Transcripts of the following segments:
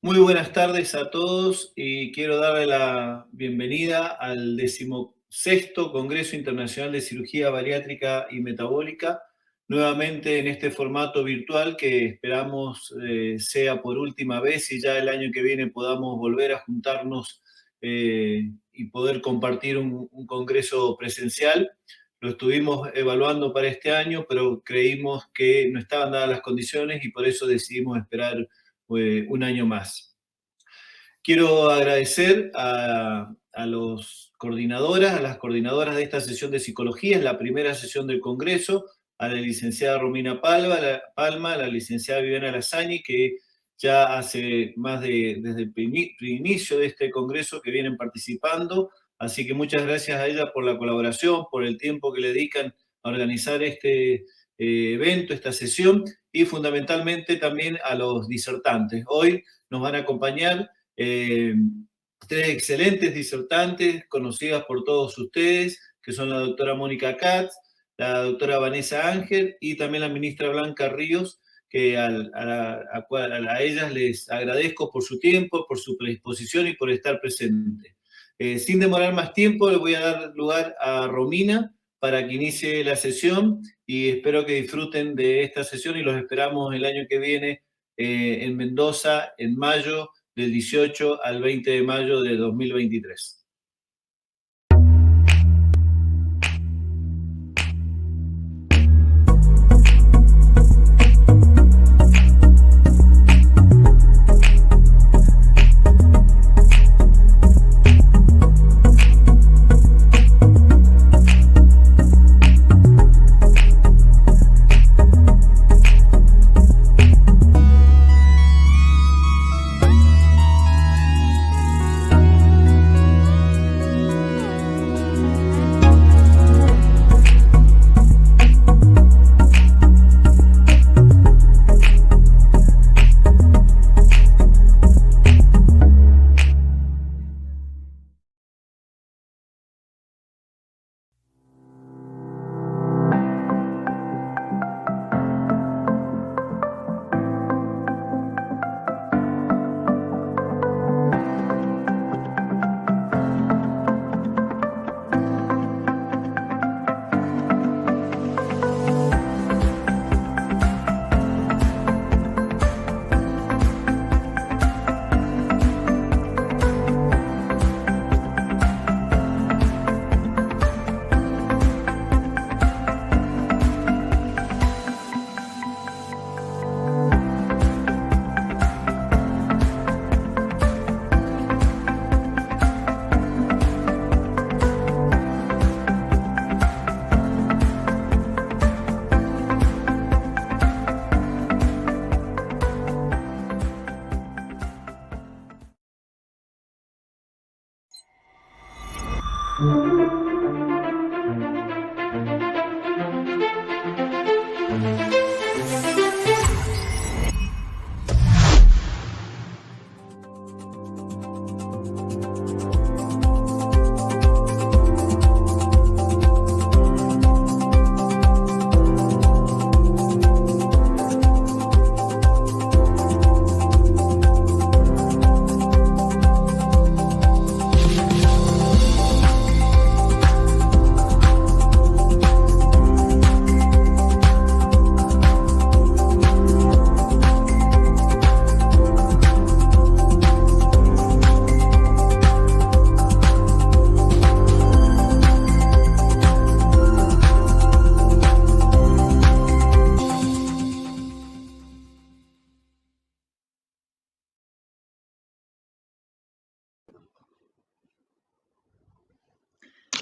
Muy buenas tardes a todos y quiero darle la bienvenida al 16º Congreso Internacional de Cirugía Bariátrica y Metabólica, nuevamente en este formato virtual que esperamos sea por última vez y ya el año que viene podamos volver a juntarnos y poder compartir un congreso presencial. Lo estuvimos evaluando para este año, pero creímos que no estaban dadas las condiciones y por eso decidimos esperar un año más. Quiero agradecer a las coordinadoras de esta sesión de psicología, es la primera sesión del Congreso, a la licenciada Romina Palma, a la licenciada Viviana Lasagne, que ya hace desde el inicio de este Congreso que vienen participando, así que muchas gracias a ellas por la colaboración, por el tiempo que le dedican a organizar este evento, esta sesión, y fundamentalmente también a los disertantes. Hoy nos van a acompañar tres excelentes disertantes conocidas por todos ustedes, que son la doctora Mónica Katz, la doctora Vanessa Ángel y también la ministra Blanca Ríos, que a ellas les agradezco por su tiempo, por su predisposición y por estar presente. Sin demorar más tiempo, le voy a dar lugar a Romina para que inicie la sesión y espero que disfruten de esta sesión y los esperamos el año que viene en Mendoza, en mayo, del 18 al 20 de mayo de 2023.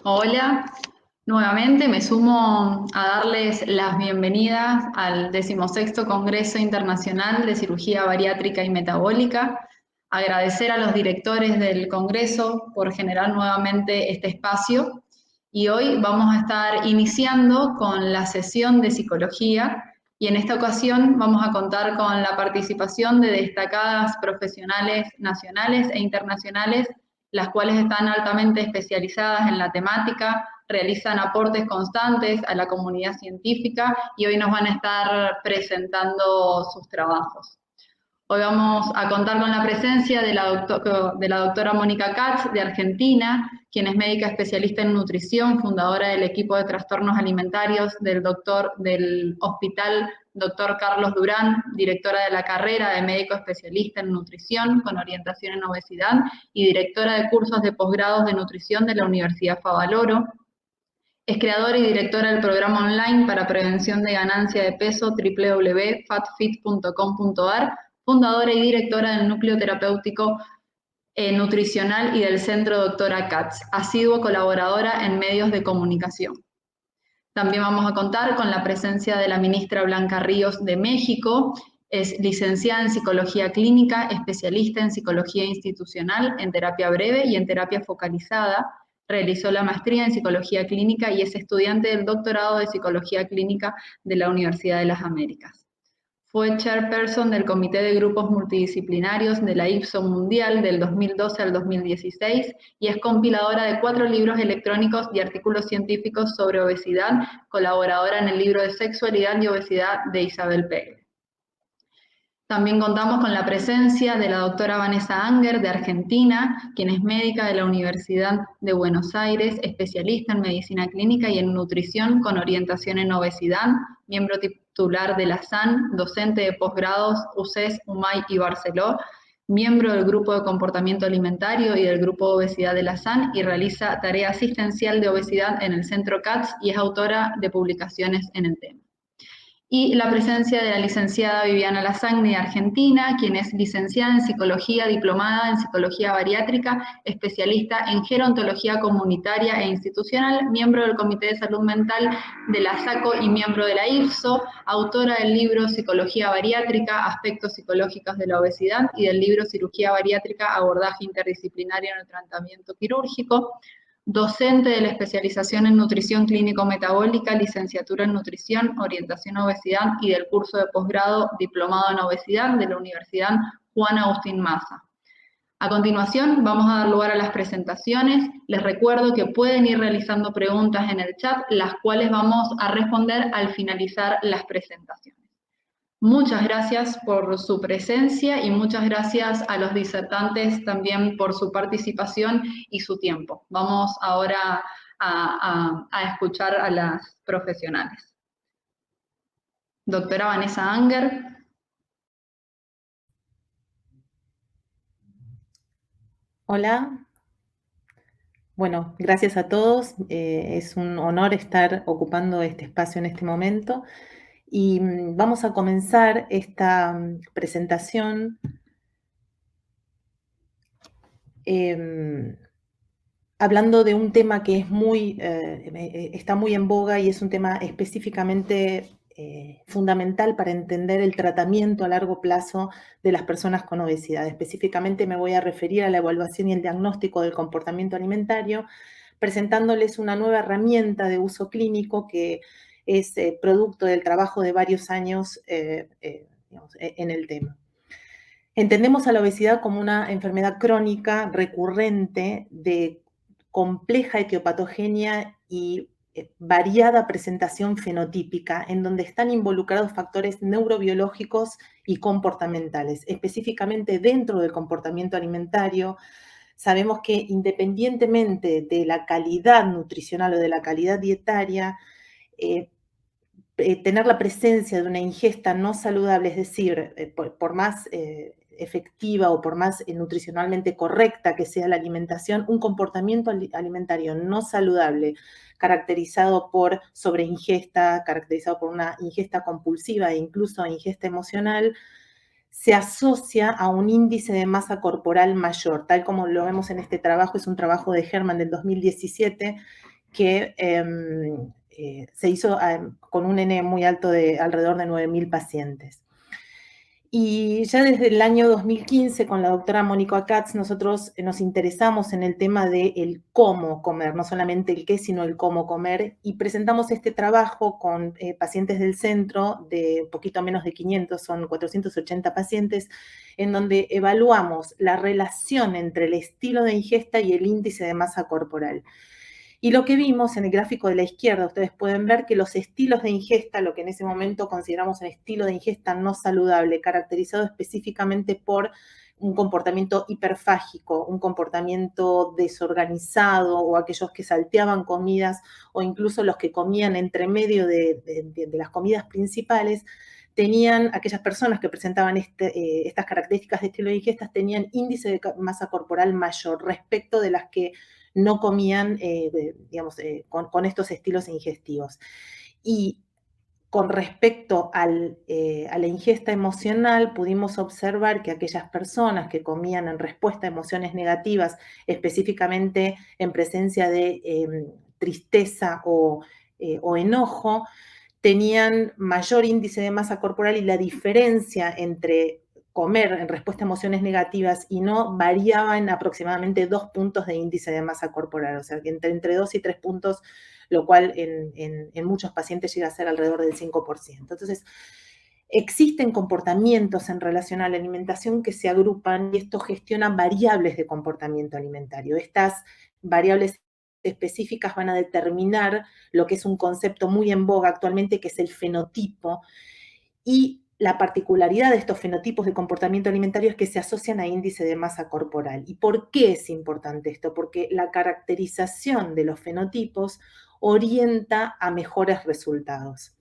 Hola, nuevamente me sumo a darles las bienvenidas al 16º Congreso Internacional de Cirugía Bariátrica y Metabólica, agradecer a los directores del Congreso por generar nuevamente este espacio y hoy vamos a estar iniciando con la sesión de psicología y en esta ocasión vamos a contar con la participación de destacadas profesionales nacionales e internacionales, las cuales están altamente especializadas en la temática, realizan aportes constantes a la comunidad científica y hoy nos van a estar presentando sus trabajos. Hoy vamos a contar con la presencia de la doctora Mónica Katz, de Argentina, quien es médica especialista en nutrición, fundadora del equipo de trastornos alimentarios del Hospital Dr. Carlos Durán, directora de la carrera de médico especialista en nutrición con orientación en obesidad y directora de cursos de posgrados de nutrición de la Universidad Favaloro. Es creadora y directora del programa online para prevención de ganancia de peso www.fatfit.com.ar, fundadora y directora del núcleo terapéutico nutricional y del Centro Doctora Katz, asidua colaboradora en medios de comunicación. También vamos a contar con la presencia de la ministra Blanca Ríos de México. Es licenciada en Psicología Clínica, especialista en Psicología Institucional, en Terapia Breve y en Terapia Focalizada. Realizó la maestría en Psicología Clínica y es estudiante del doctorado de Psicología Clínica de la Universidad de las Américas. Fue chairperson del Comité de Grupos Multidisciplinarios de la IFSO Mundial del 2012 al 2016 y es compiladora de 4 libros electrónicos y artículos científicos sobre obesidad, colaboradora en el libro de Sexualidad y Obesidad de Isabel Pérez. También contamos con la presencia de la doctora Vanessa Anger, de Argentina, quien es médica de la Universidad de Buenos Aires, especialista en medicina clínica y en nutrición con orientación en obesidad, miembro titular de la SAN, docente de posgrados UCES, UMAI y Barceló, miembro del Grupo de Comportamiento Alimentario y del Grupo de Obesidad de la SAN y realiza tarea asistencial de obesidad en el Centro CATS y es autora de publicaciones en el tema. Y la presencia de la licenciada Viviana Lasagne, de Argentina, quien es licenciada en Psicología, diplomada en Psicología Bariátrica, especialista en Gerontología Comunitaria e Institucional, miembro del Comité de Salud Mental de la SACO y miembro de la IFSO, autora del libro Psicología Bariátrica, Aspectos Psicológicos de la Obesidad y del libro Cirugía Bariátrica, Abordaje Interdisciplinario en el Tratamiento Quirúrgico, docente de la especialización en nutrición clínico-metabólica, licenciatura en nutrición, orientación a obesidad y del curso de posgrado diplomado en obesidad de la Universidad Juan Agustín Maza. A continuación vamos a dar lugar a las presentaciones. Les recuerdo que pueden ir realizando preguntas en el chat, las cuales vamos a responder al finalizar las presentaciones. Muchas gracias por su presencia y muchas gracias a los disertantes también por su participación y su tiempo. Vamos ahora a escuchar a las profesionales. Doctora Vanessa Anger. Hola. Bueno, gracias a todos. Es un honor estar ocupando este espacio en este momento. Y vamos a comenzar esta presentación hablando de un tema que es está muy en boga y es un tema específicamente fundamental para entender el tratamiento a largo plazo de las personas con obesidad. Específicamente me voy a referir a la evaluación y el diagnóstico del comportamiento alimentario, presentándoles una nueva herramienta de uso clínico que es producto del trabajo de varios años en el tema. Entendemos a la obesidad como una enfermedad crónica recurrente de compleja etiopatogenia y variada presentación fenotípica, en donde están involucrados factores neurobiológicos y comportamentales. Específicamente dentro del comportamiento alimentario, sabemos que independientemente de la calidad nutricional o de la calidad dietaria, tener la presencia de una ingesta no saludable, es decir, por más efectiva o por más nutricionalmente correcta que sea la alimentación, un comportamiento alimentario no saludable, caracterizado por sobreingesta, caracterizado por una ingesta compulsiva e incluso ingesta emocional, se asocia a un índice de masa corporal mayor, tal como lo vemos en este trabajo. Es un trabajo de Herman del 2017 que se hizo con un N muy alto de alrededor de 9.000 pacientes. Y ya desde el año 2015, con la doctora Mónica Katz, nosotros nos interesamos en el tema del cómo comer, no solamente el qué, sino el cómo comer, y presentamos este trabajo con pacientes del centro, de un poquito menos de 500, son 480 pacientes, en donde evaluamos la relación entre el estilo de ingesta y el índice de masa corporal. Y lo que vimos en el gráfico de la izquierda, ustedes pueden ver que los estilos de ingesta, lo que en ese momento consideramos un estilo de ingesta no saludable, caracterizado específicamente por un comportamiento hiperfágico, un comportamiento desorganizado, o aquellos que salteaban comidas, o incluso los que comían entre medio de las comidas principales, aquellas personas que presentaban estas características de estilo de ingesta tenían índice de masa corporal mayor respecto de las que no comían, con estos estilos ingestivos. Y con respecto a la ingesta emocional, pudimos observar que aquellas personas que comían en respuesta a emociones negativas, específicamente en presencia de tristeza o enojo, tenían mayor índice de masa corporal, y la diferencia entre comer en respuesta a emociones negativas y no variaba en aproximadamente 2 puntos de índice de masa corporal, o sea, que entre 2 y 3 puntos, lo cual en muchos pacientes llega a ser alrededor del 5%. Entonces, existen comportamientos en relación a la alimentación que se agrupan, y esto gestiona variables de comportamiento alimentario. Estas variables específicas van a determinar lo que es un concepto muy en boga actualmente, que es el fenotipo, y la particularidad de estos fenotipos de comportamiento alimentario es que se asocian a índice de masa corporal. ¿Y por qué es importante esto? Porque la caracterización de los fenotipos orienta a mejores resultados.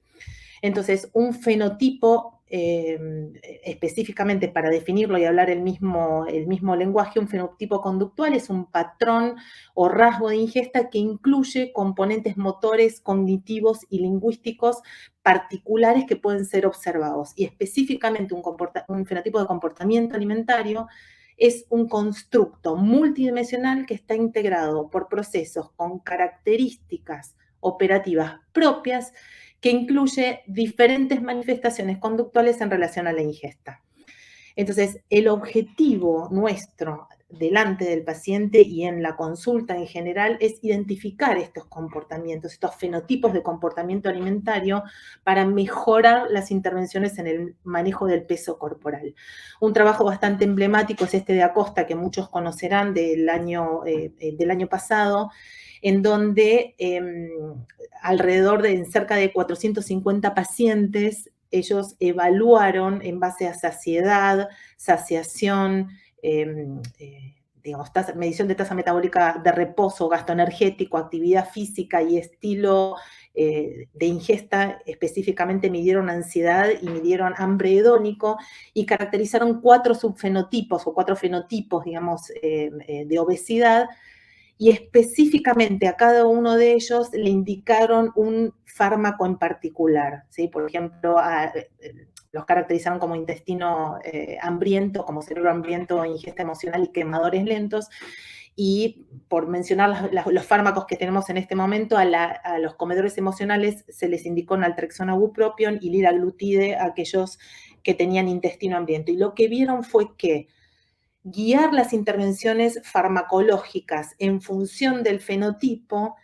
Entonces, un fenotipo, específicamente para definirlo y hablar el mismo lenguaje, un fenotipo conductual es un patrón o rasgo de ingesta que incluye componentes motores, cognitivos y lingüísticos particulares que pueden ser observados. Y específicamente un fenotipo de comportamiento alimentario es un constructo multidimensional que está integrado por procesos con características operativas propias, que incluye diferentes manifestaciones conductuales en relación a la ingesta. Entonces, el objetivo nuestro delante del paciente y en la consulta en general es identificar estos comportamientos, estos fenotipos de comportamiento alimentario, para mejorar las intervenciones en el manejo del peso corporal. Un trabajo bastante emblemático es este de Acosta, que muchos conocerán, del año pasado, en donde alrededor de cerca de 450 pacientes, ellos evaluaron en base a saciedad, saciación, medición de tasa metabólica de reposo, gasto energético, actividad física y estilo de ingesta. Específicamente midieron ansiedad y midieron hambre hedónico, y caracterizaron 4 subfenotipos o 4 fenotipos, de obesidad, y específicamente a cada uno de ellos le indicaron un fármaco en particular, ¿sí? Por ejemplo, los caracterizaron como intestino hambriento, como cerebro hambriento, ingesta emocional y quemadores lentos. Y por mencionar los fármacos que tenemos en este momento, a los comedores emocionales se les indicó naltrexona, bupropion y liraglutide a aquellos que tenían intestino hambriento. Y lo que vieron fue que guiar las intervenciones farmacológicas en función del fenotipo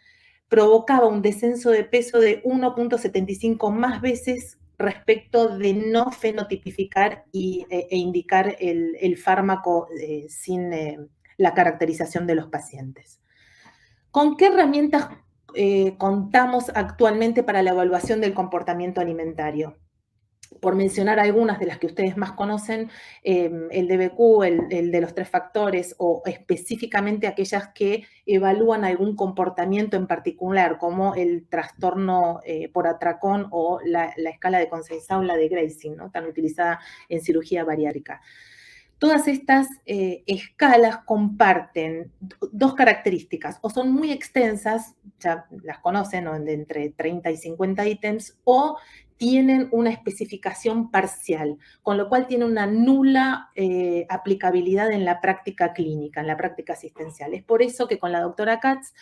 provocaba un descenso de peso de 1.75 más veces respecto de no fenotipificar e indicar el fármaco sin la caracterización de los pacientes. ¿Con qué herramientas contamos actualmente para la evaluación del comportamiento alimentario? Por mencionar algunas de las que ustedes más conocen, el DBQ, el de los 3 factores, o específicamente aquellas que evalúan algún comportamiento en particular, como el trastorno por atracón o la escala de Conceição, la de Grading, ¿no?, tan utilizada en cirugía bariátrica. Todas estas escalas comparten 2 características: o son muy extensas, ya las conocen, ¿no?, de entre 30 y 50 ítems, o tienen una especificación parcial, con lo cual tiene una nula aplicabilidad en la práctica clínica, en la práctica asistencial. Es por eso que con la doctora Katz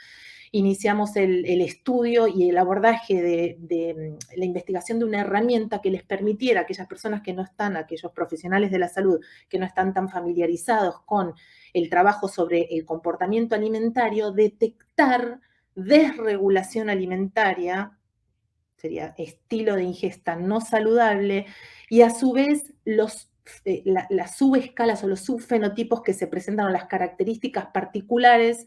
iniciamos el estudio y el abordaje de la investigación de una herramienta que les permitiera a aquellas personas que no están, a aquellos profesionales de la salud que no están tan familiarizados con el trabajo sobre el comportamiento alimentario, detectar desregulación alimentaria, sería estilo de ingesta no saludable, y a su vez las subescalas o los subfenotipos que se presentan, o las características particulares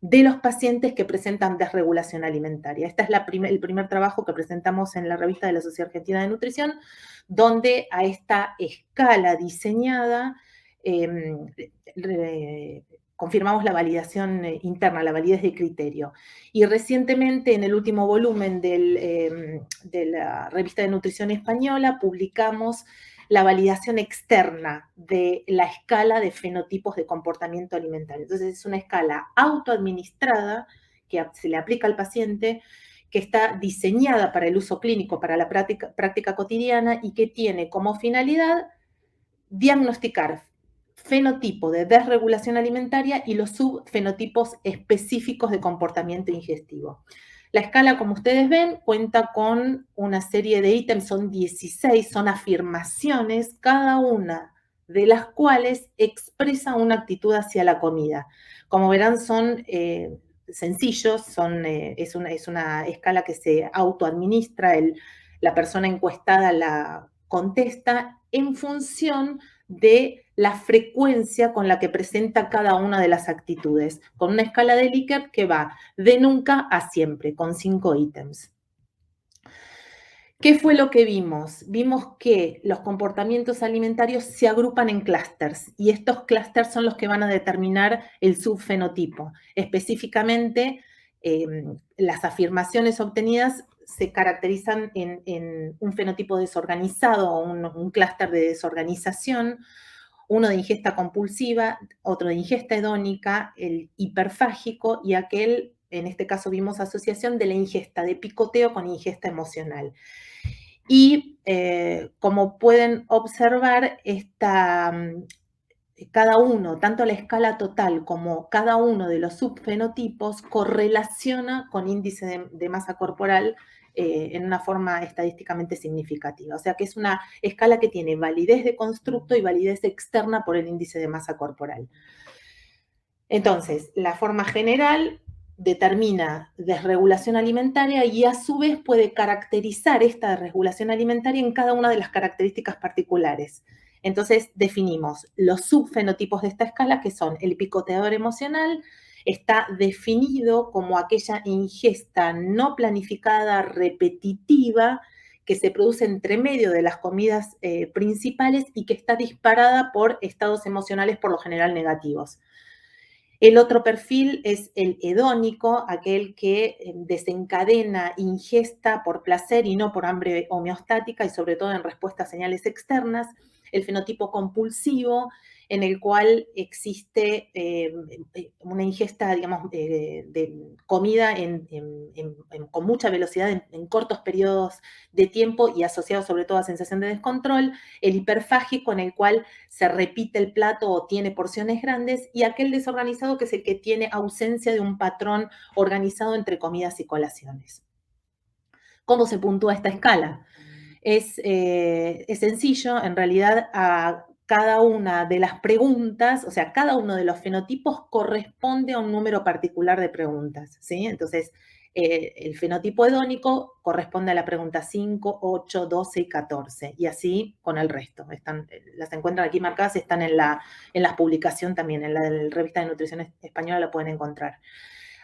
de los pacientes que presentan desregulación alimentaria. Este es el primer trabajo que presentamos en la revista de la Sociedad Argentina de Nutrición, donde a esta escala diseñada confirmamos la validación interna, la validez de criterio. Y recientemente, en el último volumen de la revista de Nutrición Española, publicamos la validación externa de la escala de fenotipos de comportamiento alimentario. Entonces, es una escala autoadministrada que se le aplica al paciente, que está diseñada para el uso clínico, para la práctica cotidiana y que tiene como finalidad diagnosticar fenotipo de desregulación alimentaria y los subfenotipos específicos de comportamiento ingestivo. La escala, como ustedes ven, cuenta con una serie de ítems, son 16, son afirmaciones, cada una de las cuales expresa una actitud hacia la comida. Como verán, son sencillos, es una escala que se autoadministra, la persona encuestada la contesta en función de la frecuencia con la que presenta cada una de las actitudes, con una escala de Likert que va de nunca a siempre, con 5 ítems. ¿Qué fue lo que vimos? Vimos que los comportamientos alimentarios se agrupan en clústeres y estos clústeres son los que van a determinar el subfenotipo. Específicamente, las afirmaciones obtenidas se caracterizan en un fenotipo desorganizado o un clúster de desorganización, uno de ingesta compulsiva, otro de ingesta hedónica, el hiperfágico y aquel, en este caso vimos asociación de la ingesta de picoteo con ingesta emocional. Y como pueden observar, cada uno, tanto la escala total como cada uno de los subfenotipos correlaciona con índice de masa corporal en una forma estadísticamente significativa. O sea que es una escala que tiene validez de constructo y validez externa por el índice de masa corporal. Entonces, la forma general determina desregulación alimentaria y a su vez puede caracterizar esta desregulación alimentaria en cada una de las características particulares. Entonces definimos los subfenotipos de esta escala, que son el picoteador emocional, está definido como aquella ingesta no planificada, repetitiva, que se produce entre medio de las comidas principales y que está disparada por estados emocionales por lo general negativos. El otro perfil es el hedónico, aquel que desencadena ingesta por placer y no por hambre homeostática y sobre todo en respuesta a señales externas. El fenotipo compulsivo, en el cual existe una ingesta, digamos, de comida con mucha velocidad en cortos periodos de tiempo y asociado sobre todo a sensación de descontrol. El hiperfágico, en el cual se repite el plato o tiene porciones grandes, y aquel desorganizado, que es el que tiene ausencia de un patrón organizado entre comidas y colaciones. ¿Cómo se puntúa esta escala? Es sencillo, en realidad a cada una de las preguntas, o sea, cada uno de los fenotipos corresponde a un número particular de preguntas, ¿sí? Entonces, el fenotipo hedónico corresponde a la pregunta 5, 8, 12 y 14, y así con el resto. Las encuentran aquí marcadas, están en la publicación también, en la revista de Nutrición Española la pueden encontrar.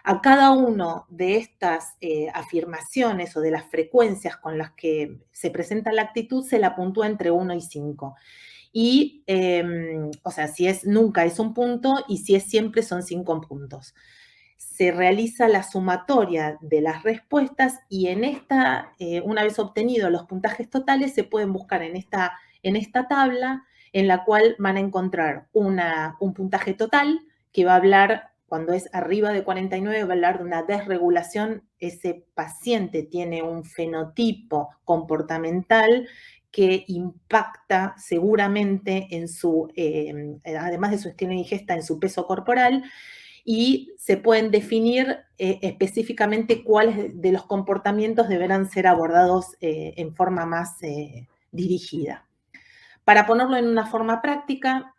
A cada uno de estas afirmaciones o de las frecuencias con las que se presenta la actitud se la puntúa entre 1 y 5. Y, o sea, si es nunca es un punto y si es siempre son 5 puntos. Se realiza la sumatoria de las respuestas y en esta, una vez obtenidos los puntajes totales, se pueden buscar en esta tabla, en la cual van a encontrar un puntaje total que va a hablar, cuando es arriba de 49, va a hablar de una desregulación. Ese paciente tiene un fenotipo comportamental que impacta seguramente en además de su estilo de ingesta, en su peso corporal, y se pueden definir específicamente cuáles de los comportamientos deberán ser abordados en forma más dirigida. Para ponerlo en una forma práctica,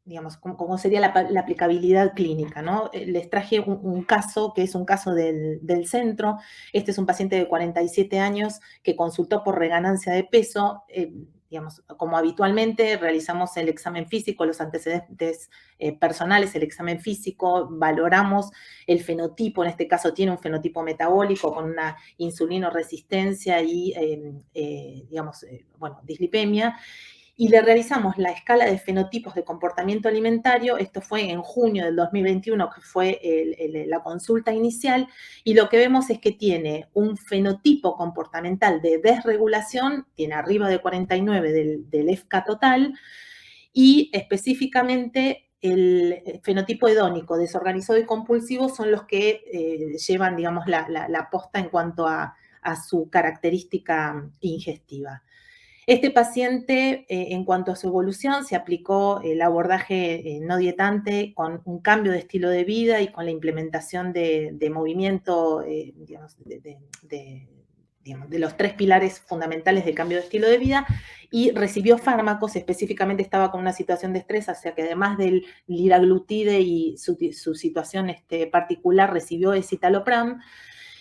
digamos, cómo sería la aplicabilidad clínica, ¿no? Les traje un caso que es un caso del centro. Este es un paciente de 47 años que consultó por reganancia de peso. digamos, como habitualmente realizamos el examen físico, los antecedentes personales, el examen físico, valoramos el fenotipo, en este caso tiene un fenotipo metabólico con una insulinoresistencia y, dislipemia, y le realizamos la escala de fenotipos de comportamiento alimentario. Esto fue en junio del 2021, que fue la consulta inicial, y lo que vemos es que tiene un fenotipo comportamental de desregulación, tiene arriba de 49 del EFCA total, y específicamente el fenotipo hedónico, desorganizado y compulsivo son los que llevan, digamos, la posta en cuanto a su característica ingestiva. Este paciente, en cuanto a su evolución, se aplicó el abordaje no dietante con un cambio de estilo de vida y con la implementación de movimiento, de los 3 pilares fundamentales del cambio de estilo de vida, y recibió fármacos, específicamente estaba con una situación de estrés, o sea que además del liraglutide y su situación particular, recibió escitalopram,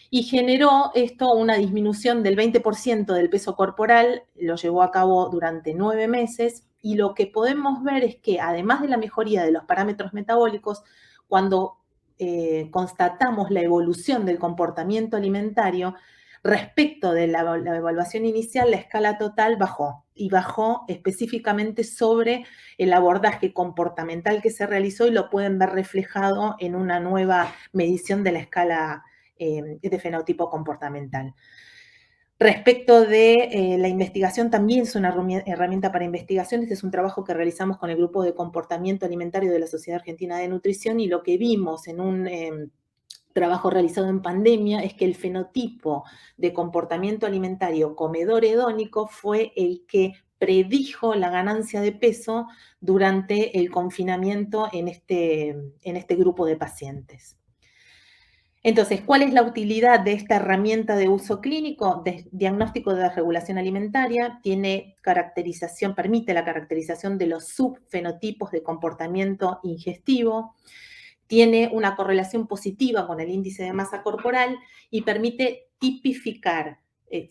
y generó esto una disminución del 20% del peso corporal, lo llevó a cabo durante 9 meses, y lo que podemos ver es que además de la mejoría de los parámetros metabólicos, cuando constatamos la evolución del comportamiento alimentario, respecto de la evaluación inicial, la escala total bajó, y bajó específicamente sobre el abordaje comportamental que se realizó, y lo pueden ver reflejado en una nueva medición de la escala de fenotipo comportamental. Respecto de la investigación, también es una herramienta para investigación. Este es un trabajo que realizamos con el Grupo de Comportamiento Alimentario de la Sociedad Argentina de Nutrición, y lo que vimos en un trabajo realizado en pandemia es que el fenotipo de comportamiento alimentario comedor hedónico fue el que predijo la ganancia de peso durante el confinamiento en este grupo de pacientes. Entonces, ¿cuál es la utilidad de esta herramienta de uso clínico? Diagnóstico de desregulación alimentaria, tiene caracterización, permite la caracterización de los subfenotipos de comportamiento ingestivo, tiene una correlación positiva con el índice de masa corporal y permite tipificar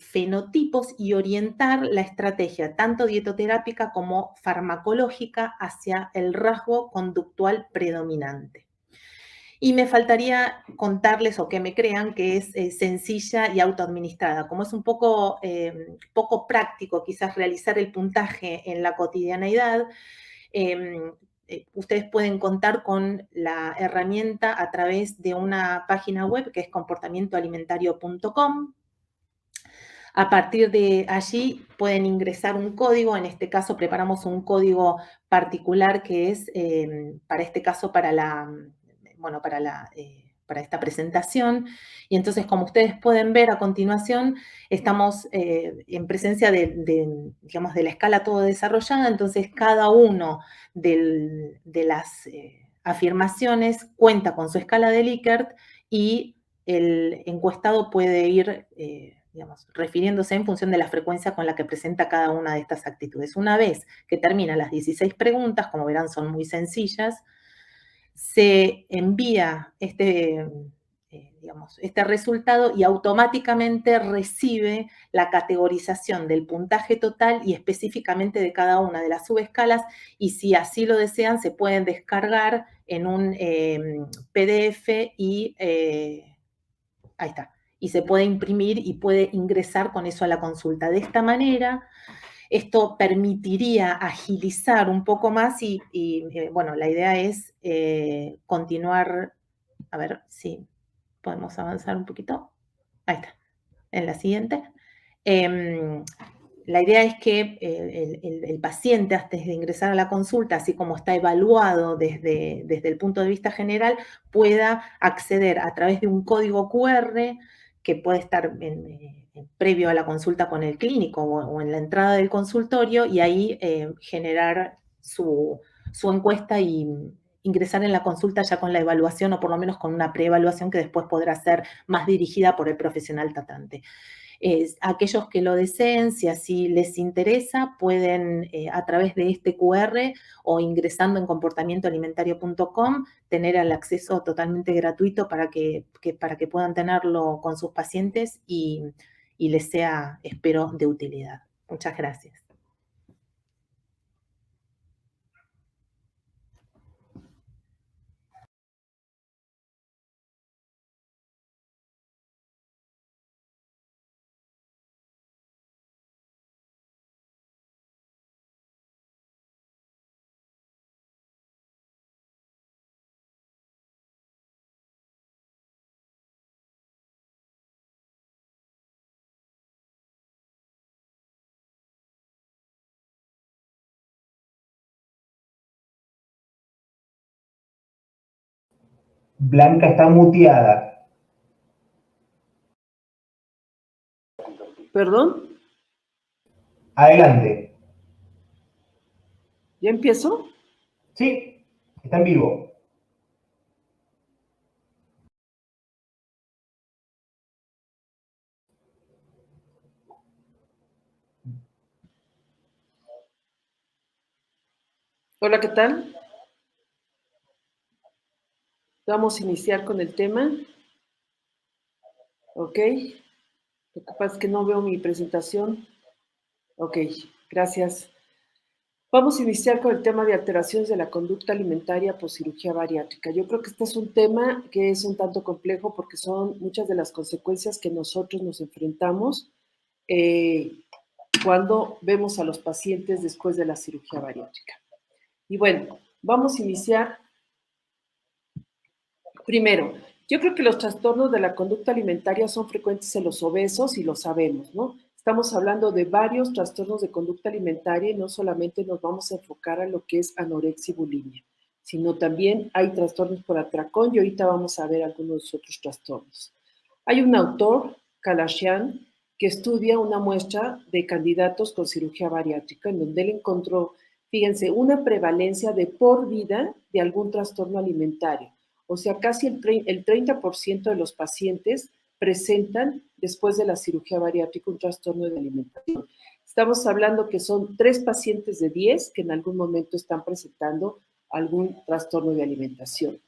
fenotipos y orientar la estrategia tanto dietoterápica como farmacológica hacia el rasgo conductual predominante. Y me faltaría contarles, o que me crean, que es sencilla y autoadministrada. Como es un poco práctico quizás realizar el puntaje en la cotidianeidad, ustedes pueden contar con la herramienta a través de una página web que es comportamientoalimentario.com. A partir de allí pueden ingresar un código. En este caso preparamos un código particular que es, para este caso, para esta presentación. Y entonces, como ustedes pueden ver a continuación, estamos en presencia de la escala todo desarrollada. Entonces, cada uno de las afirmaciones cuenta con su escala de Likert, y el encuestado puede ir refiriéndose en función de la frecuencia con la que presenta cada una de estas actitudes. Una vez que terminan las 16 preguntas, como verán son muy sencillas, se envía este resultado y automáticamente recibe la categorización del puntaje total y específicamente de cada una de las subescalas, y si así lo desean se pueden descargar en un PDF y ahí está. Y se puede imprimir y puede ingresar con eso a la consulta. De esta manera, esto permitiría agilizar un poco más y la idea es continuar. A ver si podemos avanzar un poquito. Ahí está, en la siguiente. La idea es que el paciente, antes de ingresar a la consulta, así como está evaluado desde el punto de vista general, pueda acceder a través de un código QR que puede estar previo a la consulta con el clínico o en la entrada del consultorio, y ahí generar su encuesta y ingresar en la consulta ya con la evaluación, o por lo menos con una preevaluación que después podrá ser más dirigida por el profesional tratante. Aquellos que lo deseen, si así les interesa, pueden a través de este QR o ingresando en comportamientoalimentario.com tener el acceso totalmente gratuito para que puedan tenerlo con sus pacientes y les sea, espero, de utilidad. Muchas gracias. Blanca está muteada. ¿Perdón? Adelante. ¿Ya empiezo? Sí, está en vivo. Hola, ¿qué tal? Vamos a iniciar con el tema. Ok. Lo que pasa es que no veo mi presentación. Ok, gracias. Vamos a iniciar con el tema de alteraciones de la conducta alimentaria por cirugía bariátrica. Yo creo que este es un tema que es un tanto complejo porque son muchas de las consecuencias que nosotros nos enfrentamos cuando vemos a los pacientes después de la cirugía bariátrica. Y bueno, vamos a iniciar. Primero, yo creo que los trastornos de la conducta alimentaria son frecuentes en los obesos y lo sabemos, ¿no? Estamos hablando de varios trastornos de conducta alimentaria y no solamente nos vamos a enfocar a lo que es anorexia y bulimia, sino también hay trastornos por atracón y ahorita vamos a ver algunos otros trastornos. Hay un autor, Kalashian, que estudia una muestra de candidatos con cirugía bariátrica en donde él encontró, fíjense, una prevalencia de por vida de algún trastorno alimentario. O sea, casi el 30% de los pacientes presentan, después de la cirugía bariátrica, un trastorno de alimentación. Estamos hablando que son 3 pacientes de 10 que en algún momento están presentando algún trastorno de alimentación.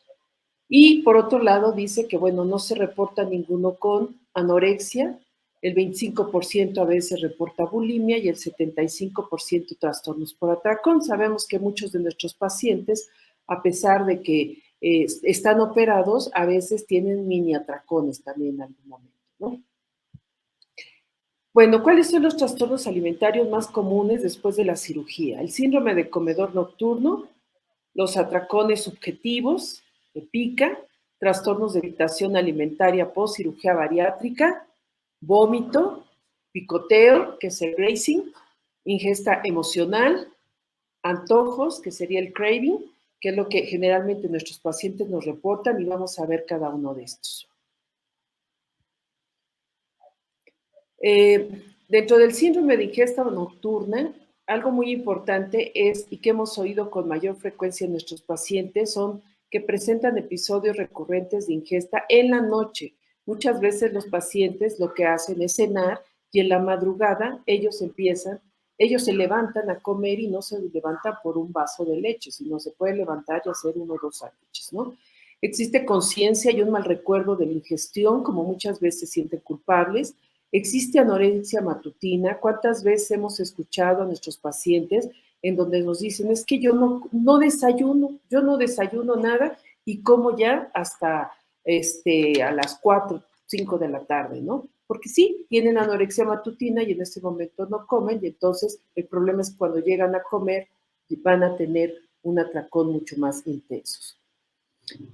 Y por otro lado dice que, bueno, no se reporta ninguno con anorexia, el 25% a veces reporta bulimia y el 75% trastornos por atracón. Sabemos que muchos de nuestros pacientes, a pesar de que están operados, a veces tienen mini atracones también en algún momento, ¿no? Bueno, ¿cuáles son los trastornos alimentarios más comunes después de la cirugía? El síndrome de comedor nocturno, los atracones subjetivos, de pica, trastornos de evitación alimentaria post cirugía bariátrica, vómito, picoteo, que es el grazing, ingesta emocional, antojos, que sería el craving, que es lo que generalmente nuestros pacientes nos reportan y vamos a ver cada uno de estos. Dentro del síndrome de ingesta nocturna, algo muy importante es, y que hemos oído con mayor frecuencia en nuestros pacientes, son que presentan episodios recurrentes de ingesta en la noche. Muchas veces los pacientes lo que hacen es cenar y en la madrugada ellos se levantan a comer y no se levantan por un vaso de leche, sino se puede levantar y hacer 1 o 2 sándwiches, ¿no? Existe conciencia y un mal recuerdo de la ingestión, como muchas veces se sienten culpables. Existe anorexia matutina. ¿Cuántas veces hemos escuchado a nuestros pacientes en donde nos dicen, es que yo no desayuno nada y como ya hasta a las 4, 5 de la tarde, ¿no? Porque sí, tienen anorexia matutina y en ese momento no comen y entonces el problema es cuando llegan a comer van a tener un atracón mucho más intenso.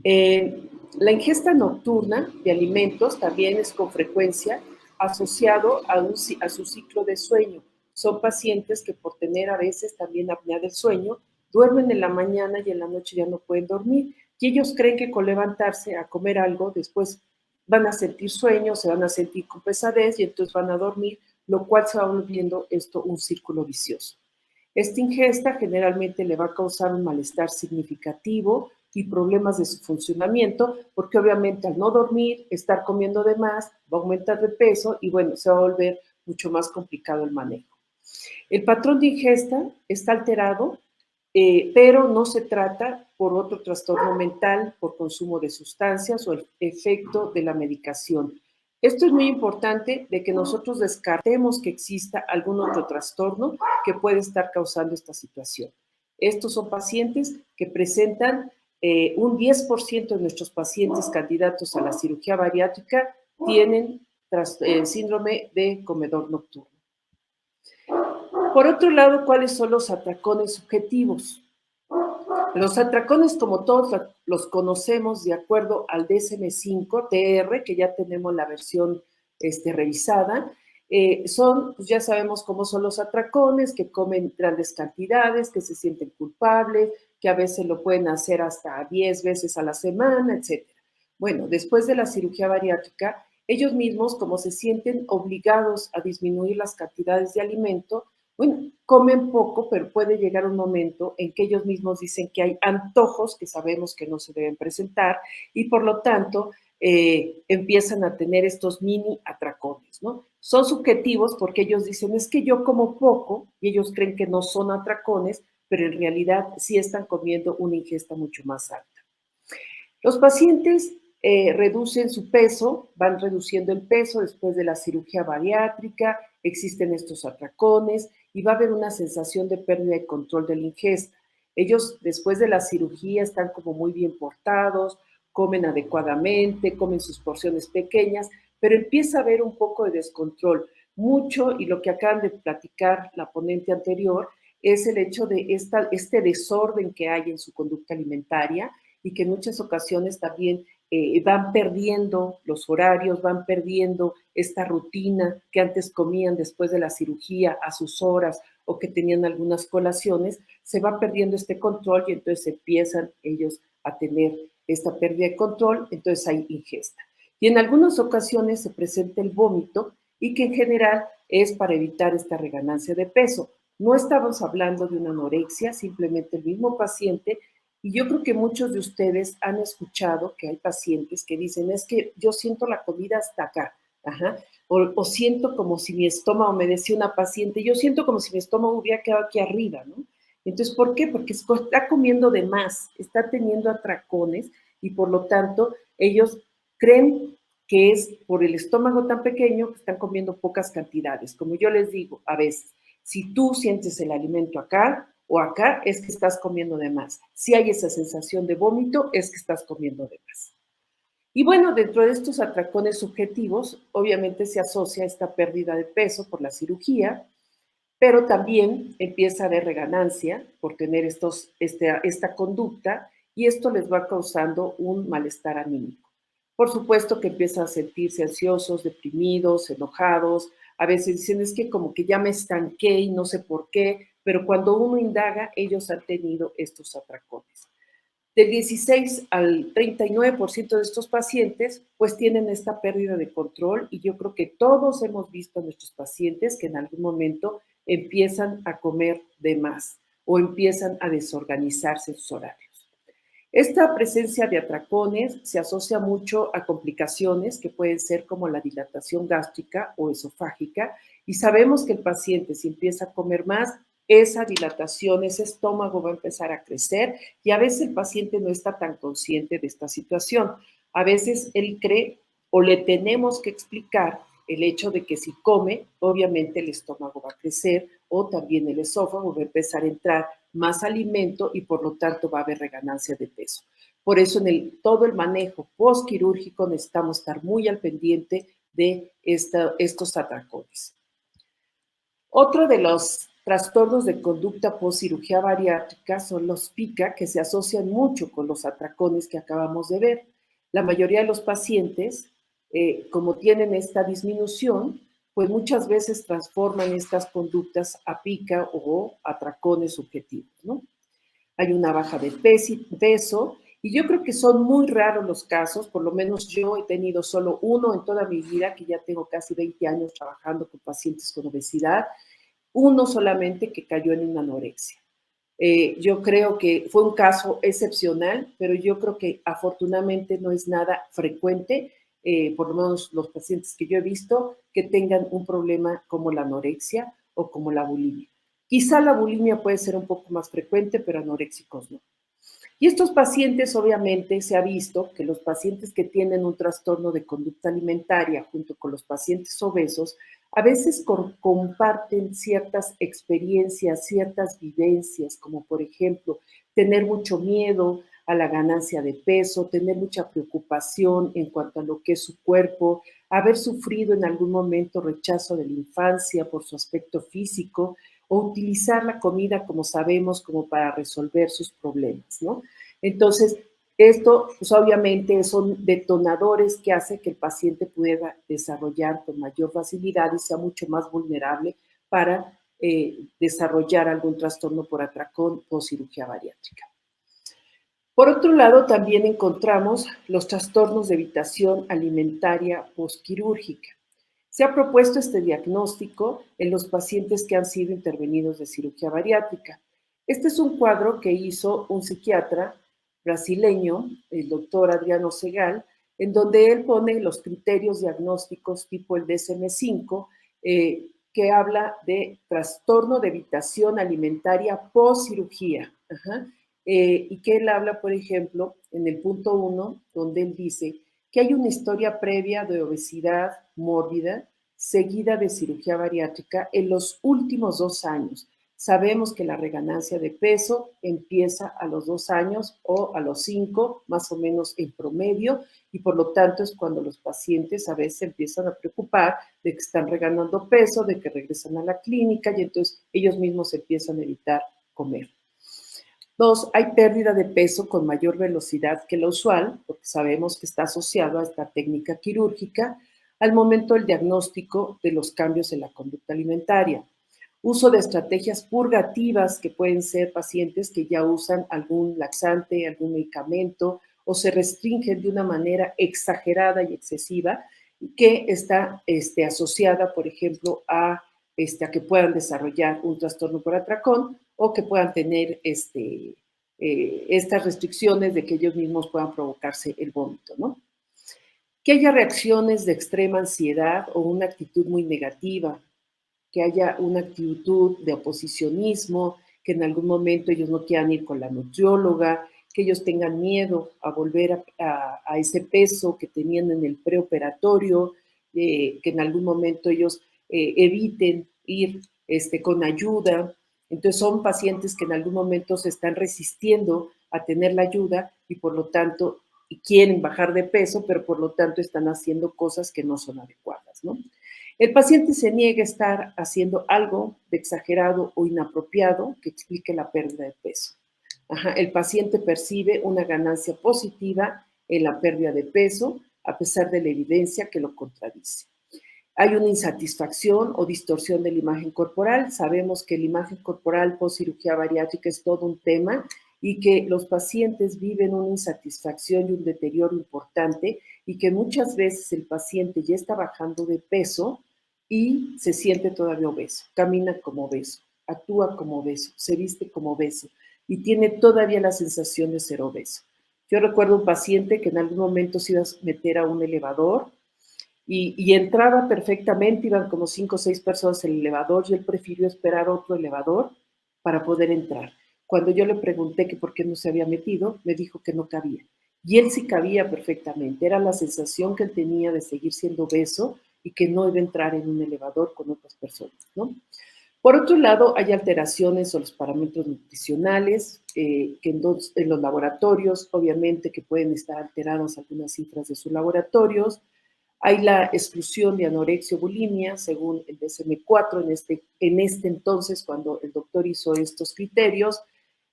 La ingesta nocturna de alimentos también es con frecuencia asociado a su ciclo de sueño. Son pacientes que por tener a veces también apnea del sueño, duermen en la mañana y en la noche ya no pueden dormir. Y ellos creen que con levantarse a comer algo, después van a sentir sueño, se van a sentir con pesadez y entonces van a dormir, lo cual se va volviendo esto un círculo vicioso. Esta ingesta generalmente le va a causar un malestar significativo y problemas de su funcionamiento, porque obviamente al no dormir, estar comiendo de más, va a aumentar de peso y bueno, se va a volver mucho más complicado el manejo. El patrón de ingesta está alterado, pero no se trata por otro trastorno mental, por consumo de sustancias o el efecto de la medicación. Esto es muy importante de que nosotros descartemos que exista algún otro trastorno que puede estar causando esta situación. Estos son pacientes que presentan un 10% de nuestros pacientes candidatos a la cirugía bariátrica tienen síndrome de comedor nocturno. Por otro lado, ¿cuáles son los atracones subjetivos? Los atracones, como todos los conocemos de acuerdo al DSM-5 TR, que ya tenemos la versión revisada, pues ya sabemos cómo son los atracones, que comen grandes cantidades, que se sienten culpables, que a veces lo pueden hacer hasta 10 veces a la semana, etc. Bueno, después de la cirugía bariátrica, ellos mismos, como se sienten obligados a disminuir las cantidades de alimento, bueno, comen poco, pero puede llegar un momento en que ellos mismos dicen que hay antojos que sabemos que no se deben presentar y por lo tanto empiezan a tener estos mini atracones, ¿no? Son subjetivos porque ellos dicen, es que yo como poco y ellos creen que no son atracones, pero en realidad sí están comiendo una ingesta mucho más alta. Los pacientes reducen su peso, van reduciendo el peso después de la cirugía bariátrica, existen estos atracones y va a haber una sensación de pérdida de control de la ingesta. Ellos después de la cirugía están como muy bien portados, comen adecuadamente, comen sus porciones pequeñas, pero empieza a haber un poco de descontrol. Mucho, y lo que acaban de platicar la ponente anterior, es el hecho de este desorden que hay en su conducta alimentaria y que en muchas ocasiones también van perdiendo los horarios, van perdiendo esta rutina que antes comían después de la cirugía a sus horas o que tenían algunas colaciones, se va perdiendo este control y entonces empiezan ellos a tener esta pérdida de control, entonces hay ingesta. Y en algunas ocasiones se presenta el vómito y que en general es para evitar esta reganancia de peso. No estamos hablando de una anorexia, simplemente el mismo paciente. Y yo creo que muchos de ustedes han escuchado que hay pacientes que dicen, es que yo siento la comida hasta acá, o siento como si mi estómago, me decía una paciente, yo siento como si mi estómago hubiera quedado aquí arriba, ¿no? Entonces, ¿por qué? Porque está comiendo de más, está teniendo atracones y por lo tanto ellos creen que es por el estómago tan pequeño que están comiendo pocas cantidades. Como yo les digo a veces, si tú sientes el alimento acá, o acá, es que estás comiendo de más. Si hay esa sensación de vómito, es que estás comiendo de más. Y bueno, dentro de estos atracones subjetivos, obviamente se asocia esta pérdida de peso por la cirugía, pero también empieza a haber reganancia por tener esta conducta y esto les va causando un malestar anímico. Por supuesto que empiezan a sentirse ansiosos, deprimidos, enojados. A veces dicen, es que como que ya me estanqué y no sé por qué, pero cuando uno indaga, ellos han tenido estos atracones. Del 16 al 39% de estos pacientes, pues tienen esta pérdida de control y yo creo que todos hemos visto a nuestros pacientes que en algún momento empiezan a comer de más o empiezan a desorganizarse sus horarios. Esta presencia de atracones se asocia mucho a complicaciones que pueden ser como la dilatación gástrica o esofágica y sabemos que el paciente si empieza a comer más, esa dilatación, ese estómago va a empezar a crecer y a veces el paciente no está tan consciente de esta situación. A veces él cree o le tenemos que explicar el hecho de que si come, obviamente el estómago va a crecer o también el esófago va a empezar a entrar más alimento y por lo tanto va a haber reganancia de peso. Por eso en todo el manejo postquirúrgico necesitamos estar muy al pendiente de estos atracones. Otro de los trastornos de conducta postcirugía bariátrica son los PICA, que se asocian mucho con los atracones que acabamos de ver. La mayoría de los pacientes, como tienen esta disminución, pues muchas veces transforman estas conductas a PICA o atracones subjetivos, ¿no? Hay una baja de peso y yo creo que son muy raros los casos, por lo menos yo he tenido solo uno en toda mi vida, que ya tengo casi 20 años trabajando con pacientes con obesidad, uno solamente que cayó en una anorexia. Yo creo que fue un caso excepcional, pero yo creo que afortunadamente no es nada frecuente, por lo menos los pacientes que yo he visto, que tengan un problema como la anorexia o como la bulimia. Quizá la bulimia puede ser un poco más frecuente, pero anoréxicos no. Y estos pacientes, obviamente, se ha visto que los pacientes que tienen un trastorno de conducta alimentaria junto con los pacientes obesos, a veces comparten ciertas experiencias, ciertas vivencias, como por ejemplo, tener mucho miedo a la ganancia de peso, tener mucha preocupación en cuanto a lo que es su cuerpo, haber sufrido en algún momento rechazo de la infancia por su aspecto físico, o utilizar la comida, como sabemos, como para resolver sus problemas, ¿no? Entonces, esto, pues obviamente son detonadores que hacen que el paciente pueda desarrollar con mayor facilidad y sea mucho más vulnerable para desarrollar algún trastorno por atracón o cirugía bariátrica. Por otro lado, también encontramos los trastornos de evitación alimentaria postquirúrgica. Se ha propuesto este diagnóstico en los pacientes que han sido intervenidos de cirugía bariátrica. Este es un cuadro que hizo un psiquiatra brasileño, el doctor Adriano Segal, en donde él pone los criterios diagnósticos tipo el DSM-5, que habla de trastorno de evitación alimentaria post-cirugía. Y que él habla, por ejemplo, en el punto 1, donde él dice que hay una historia previa de obesidad mórbida seguida de cirugía bariátrica en los últimos 2 años. Sabemos que la reganancia de peso empieza a los 2 años o a los 5, más o menos en promedio, y por lo tanto es cuando los pacientes a veces empiezan a preocupar de que están reganando peso, de que regresan a la clínica y entonces ellos mismos empiezan a evitar comer. 2, hay pérdida de peso con mayor velocidad que lo usual, porque sabemos que está asociado a esta técnica quirúrgica al momento del diagnóstico de los cambios en la conducta alimentaria. Uso de estrategias purgativas que pueden ser pacientes que ya usan algún laxante, algún medicamento o se restringen de una manera exagerada y excesiva que está asociada, por ejemplo, a que puedan desarrollar un trastorno por atracón o que puedan tener estas restricciones de que ellos mismos puedan provocarse el vómito, ¿no? Que haya reacciones de extrema ansiedad o una actitud muy negativa, que haya una actitud de oposicionismo, que en algún momento ellos no quieran ir con la nutrióloga, que ellos tengan miedo a volver a ese peso que tenían en el preoperatorio, que en algún momento ellos eviten ir con ayuda. Entonces son pacientes que en algún momento se están resistiendo a tener la ayuda y por lo tanto quieren bajar de peso, pero por lo tanto están haciendo cosas que no son adecuadas, ¿no? El paciente se niega a estar haciendo algo de exagerado o inapropiado que explique la pérdida de peso. El paciente percibe una ganancia positiva en la pérdida de peso a pesar de la evidencia que lo contradice. Hay una insatisfacción o distorsión de la imagen corporal. Sabemos que la imagen corporal post cirugía bariátrica es todo un tema y que los pacientes viven una insatisfacción y un deterioro importante y que muchas veces el paciente ya está bajando de peso y se siente todavía obeso, camina como obeso, actúa como obeso, se viste como obeso y tiene todavía la sensación de ser obeso. Yo recuerdo un paciente que en algún momento se iba a meter a un elevador y entraba perfectamente, iban como 5 o 6 personas en el elevador y él prefirió esperar otro elevador para poder entrar. Cuando yo le pregunté que por qué no se había metido, me dijo que no cabía. Y él sí cabía perfectamente, era la sensación que él tenía de seguir siendo obeso y que no iba a entrar en un elevador con otras personas, ¿no? Por otro lado, hay alteraciones en los parámetros nutricionales, que en los laboratorios, obviamente, que pueden estar alteradas algunas cifras de sus laboratorios. Hay la exclusión de anorexia o bulimia, según el DSM-4, en este entonces, cuando el doctor hizo estos criterios,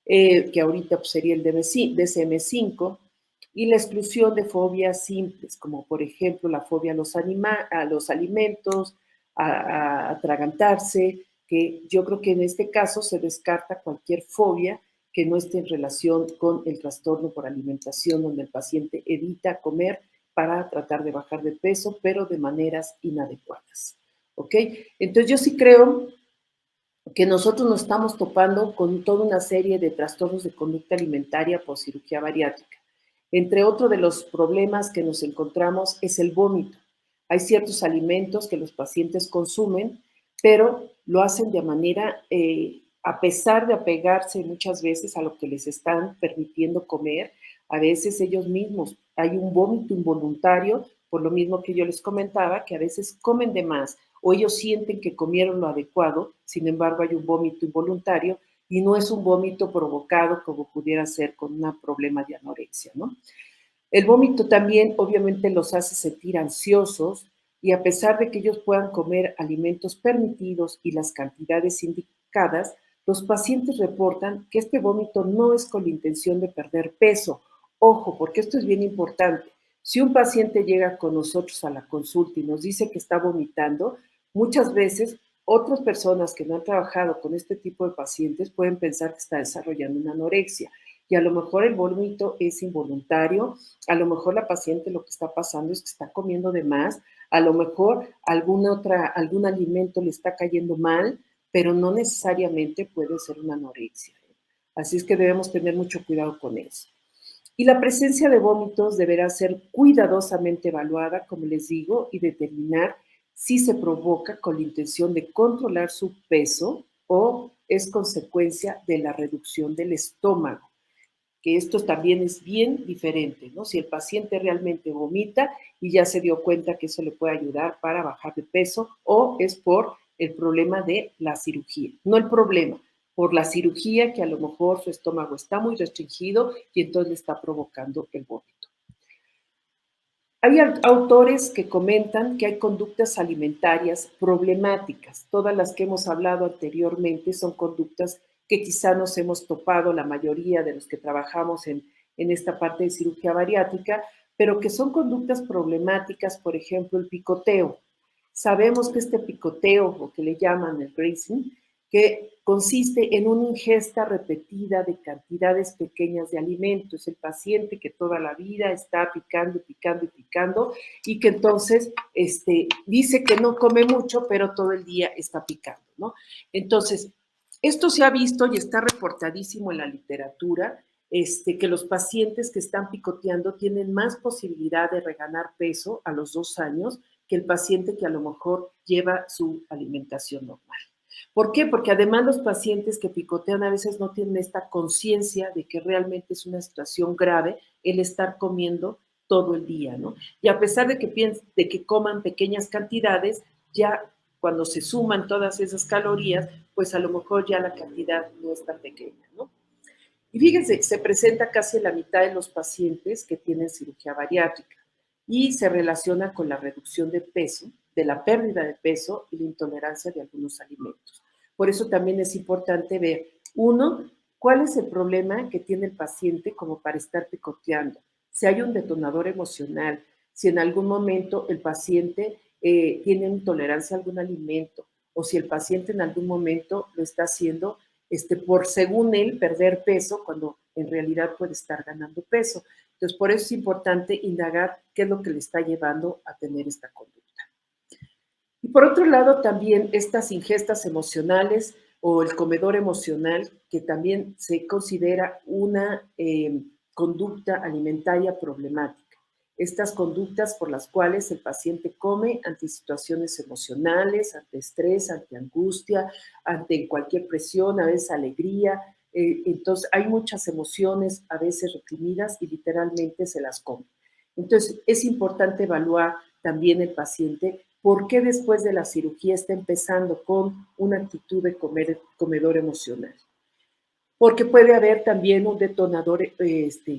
que ahorita pues, sería el DSM-5, y la exclusión de fobias simples, como por ejemplo la fobia a los alimentos, a atragantarse, que yo creo que en este caso se descarta cualquier fobia que no esté en relación con el trastorno por alimentación, donde el paciente evita comer para tratar de bajar de peso, pero de maneras inadecuadas. ¿Ok? Entonces yo sí creo que nosotros nos estamos topando con toda una serie de trastornos de conducta alimentaria por cirugía bariátrica. Entre otros de los problemas que nos encontramos es el vómito. Hay ciertos alimentos que los pacientes consumen, pero lo hacen de manera, a pesar de apegarse muchas veces a lo que les están permitiendo comer, a veces ellos mismos, hay un vómito involuntario, por lo mismo que yo les comentaba, que a veces comen de más o ellos sienten que comieron lo adecuado, sin embargo hay un vómito involuntario y no es un vómito provocado como pudiera ser con un problema de anorexia, ¿no? El vómito también obviamente los hace sentir ansiosos y a pesar de que ellos puedan comer alimentos permitidos y las cantidades indicadas, los pacientes reportan que este vómito no es con la intención de perder peso. Ojo, porque esto es bien importante. Si un paciente llega con nosotros a la consulta y nos dice que está vomitando, muchas veces otras personas que no han trabajado con este tipo de pacientes pueden pensar que está desarrollando una anorexia. y a lo mejor el vómito es involuntario, a lo mejor la paciente lo que está pasando es que está comiendo de más, a lo mejor algún alimento le está cayendo mal, pero no necesariamente puede ser una anorexia. Así es que debemos tener mucho cuidado con eso. Y la presencia de vómitos deberá ser cuidadosamente evaluada, como les digo, y determinar si se provoca con la intención de controlar su peso o es consecuencia de la reducción del estómago, que esto también es bien diferente, ¿no? Si el paciente realmente vomita y ya se dio cuenta que eso le puede ayudar para bajar de peso, o es por el problema de la cirugía. No el problema, por la cirugía, que a lo mejor su estómago está muy restringido y entonces le está provocando el vómito. Hay autores que comentan que hay conductas alimentarias problemáticas. Todas las que hemos hablado anteriormente son conductas que quizá nos hemos topado la mayoría de los que trabajamos en esta parte de cirugía bariátrica, pero que son conductas problemáticas, por ejemplo, el picoteo. Sabemos que este picoteo, o que le llaman el grazing, que consiste en una ingesta repetida de cantidades pequeñas de alimentos. El paciente que toda la vida está picando, picando y picando, y que entonces dice que no come mucho, pero todo el día está picando, ¿no? Entonces, esto se ha visto y está reportadísimo en la literatura, que los pacientes que están picoteando tienen más posibilidad de reganar peso a los 2 años que el paciente que a lo mejor lleva su alimentación normal. ¿Por qué? Porque además los pacientes que picotean a veces no tienen esta conciencia de que realmente es una situación grave el estar comiendo todo el día, ¿no? Y a pesar de que coman pequeñas cantidades, ya cuando se suman todas esas calorías, pues a lo mejor ya la cantidad no es tan pequeña, ¿no? Y fíjense, se presenta casi la mitad de los pacientes que tienen cirugía bariátrica y se relaciona con la reducción de peso, de la pérdida de peso y la intolerancia de algunos alimentos. Por eso también es importante ver, uno, cuál es el problema que tiene el paciente como para estar picoteando. Si hay un detonador emocional, si en algún momento el paciente tiene intolerancia a algún alimento, o si el paciente en algún momento lo está haciendo por, según él, perder peso, cuando en realidad puede estar ganando peso. Entonces, por eso es importante indagar qué es lo que le está llevando a tener esta conducta. Y por otro lado, también estas ingestas emocionales o el comedor emocional, que también se considera una conducta alimentaria problemática. Estas conductas por las cuales el paciente come ante situaciones emocionales, ante estrés, ante angustia, ante cualquier presión, a veces alegría. Entonces, hay muchas emociones a veces reprimidas y literalmente se las come. Entonces, es importante evaluar también el paciente por qué después de la cirugía está empezando con una actitud de comedor emocional. Porque puede haber también un detonador,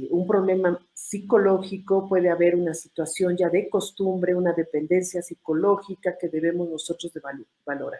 un problema psicológico, puede haber una situación ya de costumbre, una dependencia psicológica que debemos nosotros de valorar.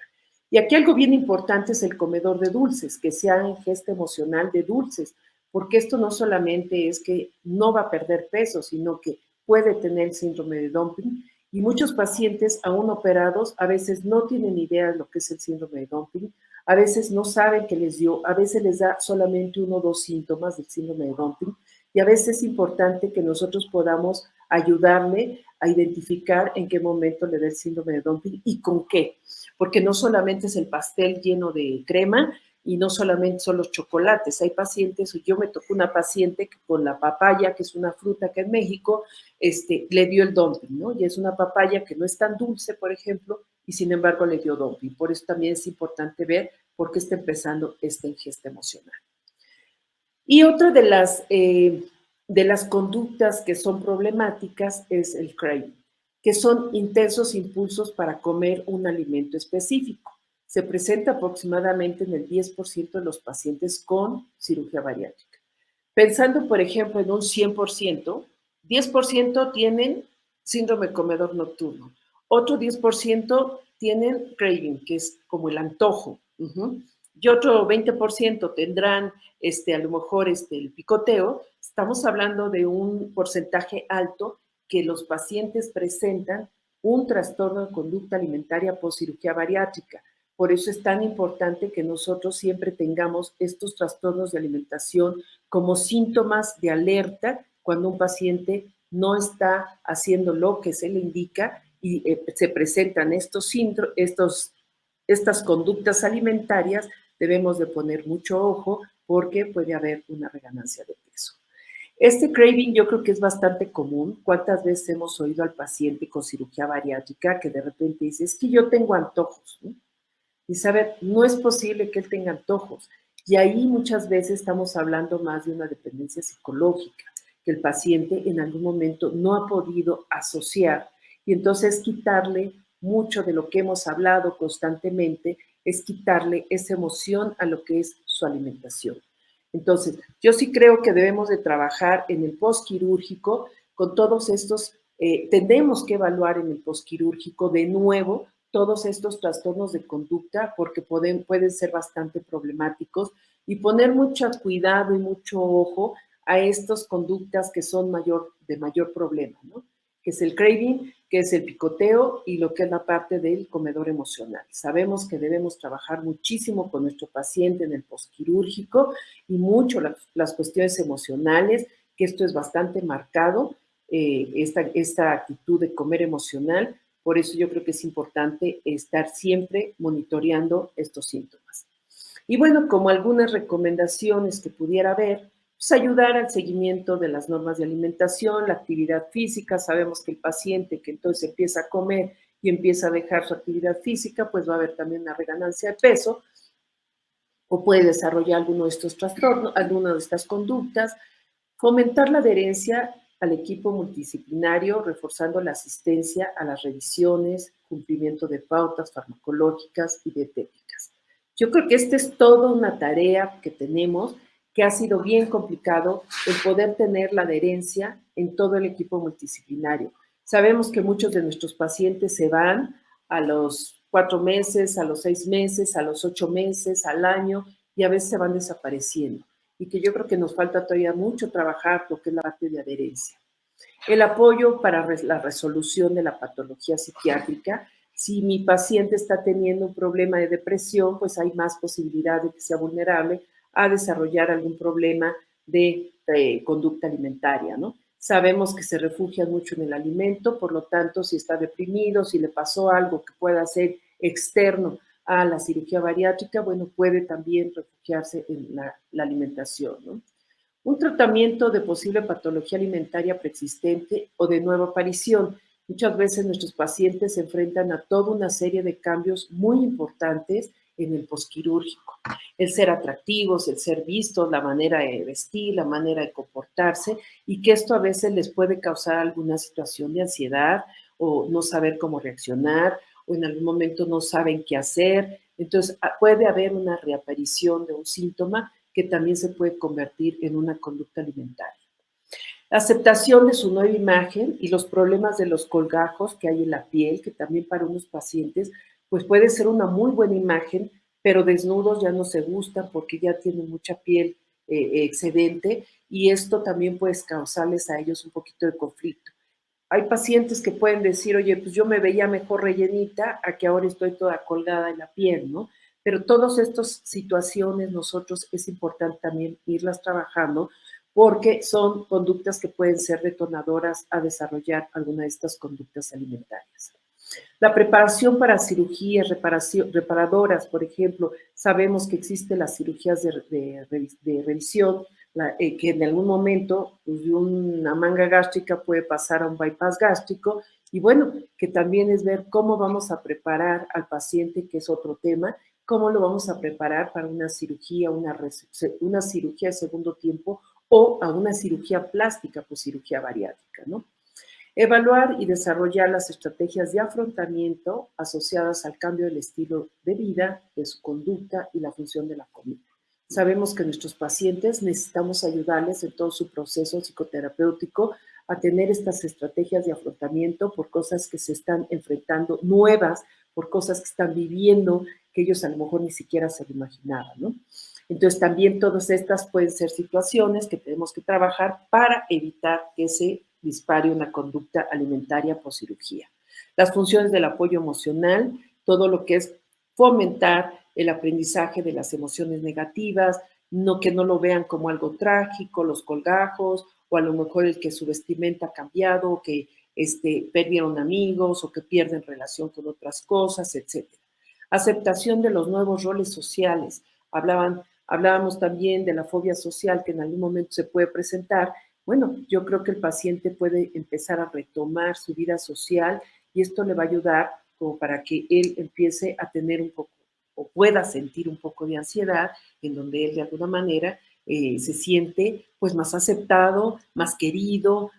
Y aquí algo bien importante es el comedor de dulces, que sea ingesta emocional de dulces, porque esto no solamente es que no va a perder peso, sino que puede tener síndrome de dumping. Y muchos pacientes aún operados a veces no tienen idea de lo que es el síndrome de dumping, a veces no saben que les dio, a veces les da solamente 1 o 2 síntomas del síndrome de dumping, y a veces es importante que nosotros podamos ayudarle a identificar en qué momento le da el síndrome de dumping y con qué, porque no solamente es el pastel lleno de crema y no solamente son los chocolates. Hay pacientes, yo me tocó una paciente que con la papaya, que es una fruta que en México, le dio el dumping, ¿no? Y es una papaya que no es tan dulce, por ejemplo, y sin embargo le dio dumping. Por eso también es importante ver por qué está empezando esta ingesta emocional. Y otra de las conductas que son problemáticas es el craving, que son intensos impulsos para comer un alimento específico. Se presenta aproximadamente en el 10% de los pacientes con cirugía bariátrica. Pensando, por ejemplo, en un 100%, 10% tienen síndrome comedor nocturno. Otro 10% tienen craving, que es como el antojo. Y otro 20% tendrán a lo mejor el picoteo. Estamos hablando de un porcentaje alto que los pacientes presentan un trastorno de conducta alimentaria post cirugía bariátrica. Por eso es tan importante que nosotros siempre tengamos estos trastornos de alimentación como síntomas de alerta cuando un paciente no está haciendo lo que se le indica y se presentan estas conductas alimentarias. Debemos de poner mucho ojo porque puede haber una reganancia de peso. Este craving yo creo que es bastante común. ¿Cuántas veces hemos oído al paciente con cirugía bariátrica que de repente dice, es que yo tengo antojos, ¿no? Y saber, no es posible que él tenga antojos. Y ahí muchas veces estamos hablando más de una dependencia psicológica, que el paciente en algún momento no ha podido asociar. Y entonces quitarle mucho de lo que hemos hablado constantemente, es quitarle esa emoción a lo que es su alimentación. Entonces, yo sí creo que debemos de trabajar en el postquirúrgico con todos estos, tenemos que evaluar en el postquirúrgico de nuevo todos estos trastornos de conducta porque pueden ser bastante problemáticos y poner mucho cuidado y mucho ojo a estas conductas que son de mayor problema, ¿no? Que es el craving, que es el picoteo y lo que es la parte del comedor emocional. Sabemos que debemos trabajar muchísimo con nuestro paciente en el postquirúrgico y mucho las cuestiones emocionales, que esto es bastante marcado, esta actitud de comer emocional. Por eso yo creo que es importante estar siempre monitoreando estos síntomas. Y bueno, como algunas recomendaciones que pudiera haber, pues ayudar al seguimiento de las normas de alimentación, la actividad física. Sabemos que el paciente que entonces empieza a comer y empieza a dejar su actividad física, pues va a haber también una reganancia de peso o puede desarrollar alguno de estos trastornos, alguna de estas conductas. Fomentar la adherencia al equipo multidisciplinario, reforzando la asistencia a las revisiones, cumplimiento de pautas farmacológicas y dietéticas. Yo creo que esta es toda una tarea que tenemos, que ha sido bien complicado el poder tener la adherencia en todo el equipo multidisciplinario. Sabemos que muchos de nuestros pacientes se van a los 4 meses, a los 6 meses, a los 8 meses, al año, y a veces se van desapareciendo. Y que yo creo que nos falta todavía mucho trabajar lo que es la parte de adherencia. El apoyo para la resolución de la patología psiquiátrica. Si mi paciente está teniendo un problema de depresión, pues hay más posibilidad de que sea vulnerable a desarrollar algún problema de conducta alimentaria, ¿no? Sabemos que se refugian mucho en el alimento, por lo tanto, si está deprimido, si le pasó algo que pueda ser externo a la cirugía bariátrica, bueno, puede también refugiarse en la alimentación, ¿no? Un tratamiento de posible patología alimentaria preexistente o de nueva aparición. Muchas veces nuestros pacientes se enfrentan a toda una serie de cambios muy importantes en el posquirúrgico. El ser atractivos, el ser vistos, la manera de vestir, la manera de comportarse, y que esto a veces les puede causar alguna situación de ansiedad o no saber cómo reaccionar, o en algún momento no saben qué hacer. Entonces, puede haber una reaparición de un síntoma que también se puede convertir en una conducta alimentaria. La aceptación de su nueva imagen y los problemas de los colgajos que hay en la piel, que también para unos pacientes pues puede ser una muy buena imagen, pero desnudos ya no se gustan porque ya tienen mucha piel excedente y esto también puede causarles a ellos un poquito de conflicto. Hay pacientes que pueden decir, oye, pues yo me veía mejor rellenita a que ahora estoy toda colgada en la piel, ¿no? Pero todas estas situaciones nosotros es importante también irlas trabajando porque son conductas que pueden ser detonadoras a desarrollar alguna de estas conductas alimentarias. La preparación para cirugías reparadoras, por ejemplo, sabemos que existen las cirugías de revisión, que en algún momento pues, de una manga gástrica puede pasar a un bypass gástrico, y bueno, que también es ver cómo vamos a preparar al paciente, que es otro tema, cómo lo vamos a preparar para una cirugía, una cirugía de segundo tiempo o a una cirugía plástica por cirugía bariátrica, ¿no? Evaluar y desarrollar las estrategias de afrontamiento asociadas al cambio del estilo de vida, de su conducta y la función de la comida. Sabemos que nuestros pacientes necesitamos ayudarles en todo su proceso psicoterapéutico a tener estas estrategias de afrontamiento por cosas que se están enfrentando nuevas, por cosas que están viviendo que ellos a lo mejor ni siquiera se lo imaginaban, ¿no? Entonces también todas estas pueden ser situaciones que tenemos que trabajar para evitar que se dispare una conducta alimentaria post cirugía. Las funciones del apoyo emocional, todo lo que es fomentar el aprendizaje de las emociones negativas, que no lo vean como algo trágico, los colgajos, o a lo mejor el que su vestimenta ha cambiado, o que perdieron amigos, o que pierden relación con otras cosas, etc. Aceptación de los nuevos roles sociales. Hablábamos también de la fobia social que en algún momento se puede presentar. Bueno, yo creo que el paciente puede empezar a retomar su vida social y esto le va a ayudar como para que él empiece a tener un poco o pueda sentir un poco de ansiedad, en donde él de alguna manera se siente pues más aceptado, más querido,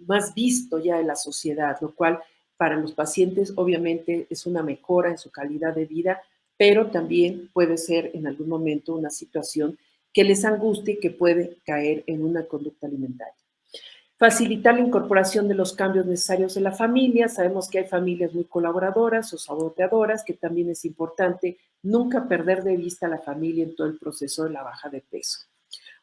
más visto ya en la sociedad, lo cual para los pacientes obviamente es una mejora en su calidad de vida, pero también puede ser en algún momento una situación que les angustie y que puede caer en una conducta alimentaria. Facilitar la incorporación de los cambios necesarios en la familia. Sabemos que hay familias muy colaboradoras o saboteadoras, que también es importante nunca perder de vista a la familia en todo el proceso de la baja de peso.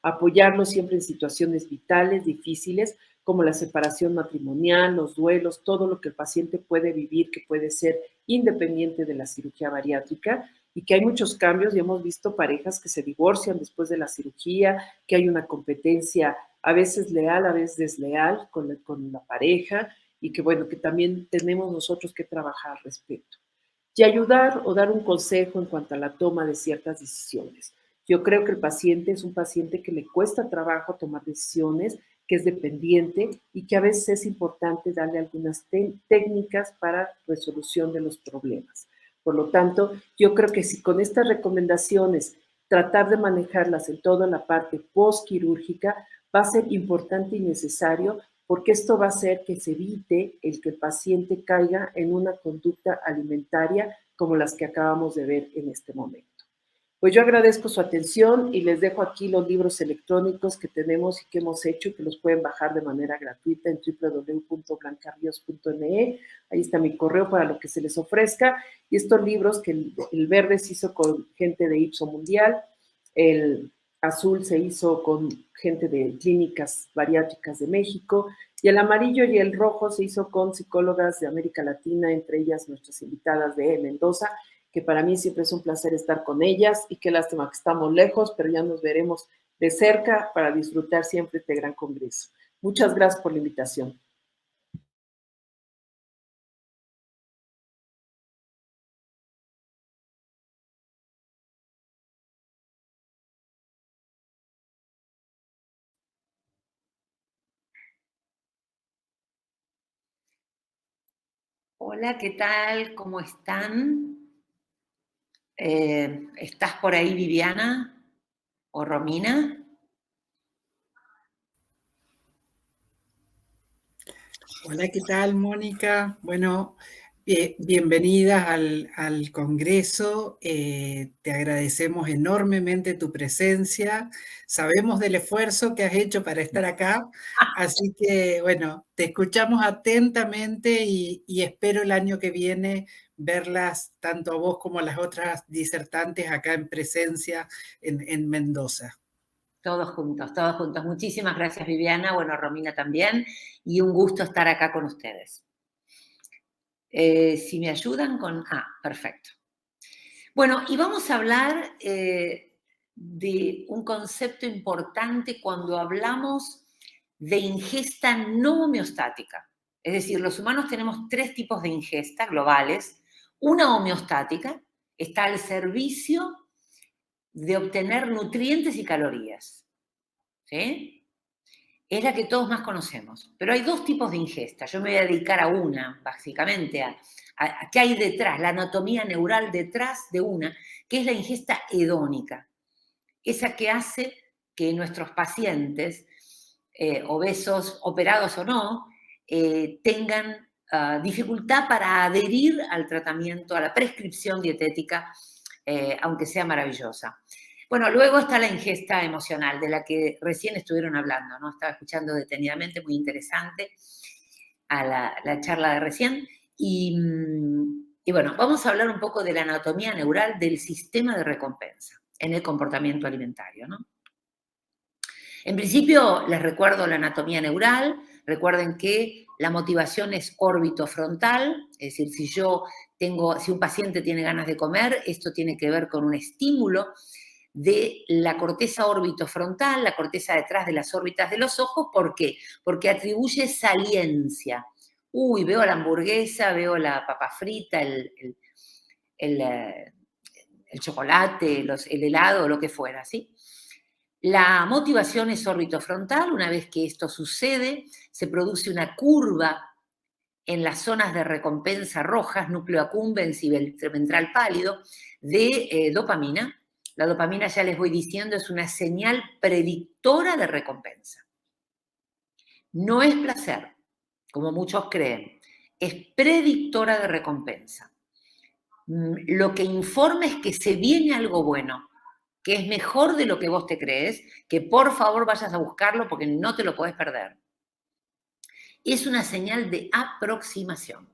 Apoyarlos siempre en situaciones vitales, difíciles, como la separación matrimonial, los duelos, todo lo que el paciente puede vivir, que puede ser independiente de la cirugía bariátrica, y que hay muchos cambios y hemos visto parejas que se divorcian después de la cirugía, que hay una competencia a veces leal, a veces desleal con la pareja, y que bueno, que también tenemos nosotros que trabajar al respecto. Y ayudar o dar un consejo en cuanto a la toma de ciertas decisiones. Yo creo que el paciente es un paciente que le cuesta trabajo tomar decisiones, que es dependiente y que a veces es importante darle algunas técnicas para resolución de los problemas. Por lo tanto, yo creo que si con estas recomendaciones tratar de manejarlas en toda la parte postquirúrgica va a ser importante y necesario, porque esto va a hacer que se evite el que el paciente caiga en una conducta alimentaria como las que acabamos de ver en este momento. Pues yo agradezco su atención y les dejo aquí los libros electrónicos que tenemos y que hemos hecho y que los pueden bajar de manera gratuita en www.blancarrios.me. Ahí está mi correo para lo que se les ofrezca. Y estos libros que el verde se hizo con gente de Ipso Mundial, el azul se hizo con gente de clínicas bariátricas de México y el amarillo y el rojo se hizo con psicólogas de América Latina, entre ellas nuestras invitadas de Mendoza, que para mí siempre es un placer estar con ellas y qué lástima que estamos lejos, pero ya nos veremos de cerca para disfrutar siempre este gran congreso. Muchas gracias por la invitación. Hola, ¿qué tal? ¿Cómo están? ¿Estás por ahí, Viviana o Romina? Hola, ¿qué tal, Mónica? Bueno, bienvenidas al Congreso. Te agradecemos enormemente tu presencia. Sabemos del esfuerzo que has hecho para estar acá, así que, bueno, te escuchamos atentamente y espero el año que viene verlas, tanto a vos como a las otras disertantes, acá en presencia en Mendoza. Todos juntos, todos juntos. Muchísimas gracias, Viviana. Bueno, Romina también. Y un gusto estar acá con ustedes. Si me ayudan con... perfecto. Bueno, y vamos a hablar de un concepto importante cuando hablamos de ingesta no homeostática. Es decir, los humanos tenemos 3 tipos de ingesta globales. Una homeostática está al servicio de obtener nutrientes y calorías. ¿Sí? Es la que todos más conocemos. Pero hay 2 tipos de ingesta. Yo me voy a dedicar a una, básicamente, a qué hay detrás, la anatomía neural detrás de una, que es la ingesta hedónica. Esa que hace que nuestros pacientes, obesos, operados o no, tengan dificultad para adherir al tratamiento, a la prescripción dietética, aunque sea maravillosa. Bueno, luego está la ingesta emocional, de la que recién estuvieron hablando, ¿no? Estaba escuchando detenidamente, muy interesante, a la charla de recién. Y bueno, vamos a hablar un poco de la anatomía neural del sistema de recompensa en el comportamiento alimentario, ¿no? En principio, les recuerdo la anatomía neural. Recuerden que la motivación es órbito-frontal, es decir, si un paciente tiene ganas de comer, esto tiene que ver con un estímulo de la corteza órbito-frontal, la corteza detrás de las órbitas de los ojos. ¿Por qué? Porque atribuye saliencia. Uy, veo la hamburguesa, veo la papa frita, el chocolate, el helado, lo que fuera, ¿sí? La motivación es órbito-frontal. Una vez que esto sucede, se produce una curva en las zonas de recompensa rojas, núcleo accumbens y ventral pálido, de dopamina. La dopamina, ya les voy diciendo, es una señal predictora de recompensa. No es placer, como muchos creen, es predictora de recompensa. Lo que informa es que se viene algo bueno, que es mejor de lo que vos te crees, que por favor vayas a buscarlo porque no te lo podés perder. Es una señal de aproximación.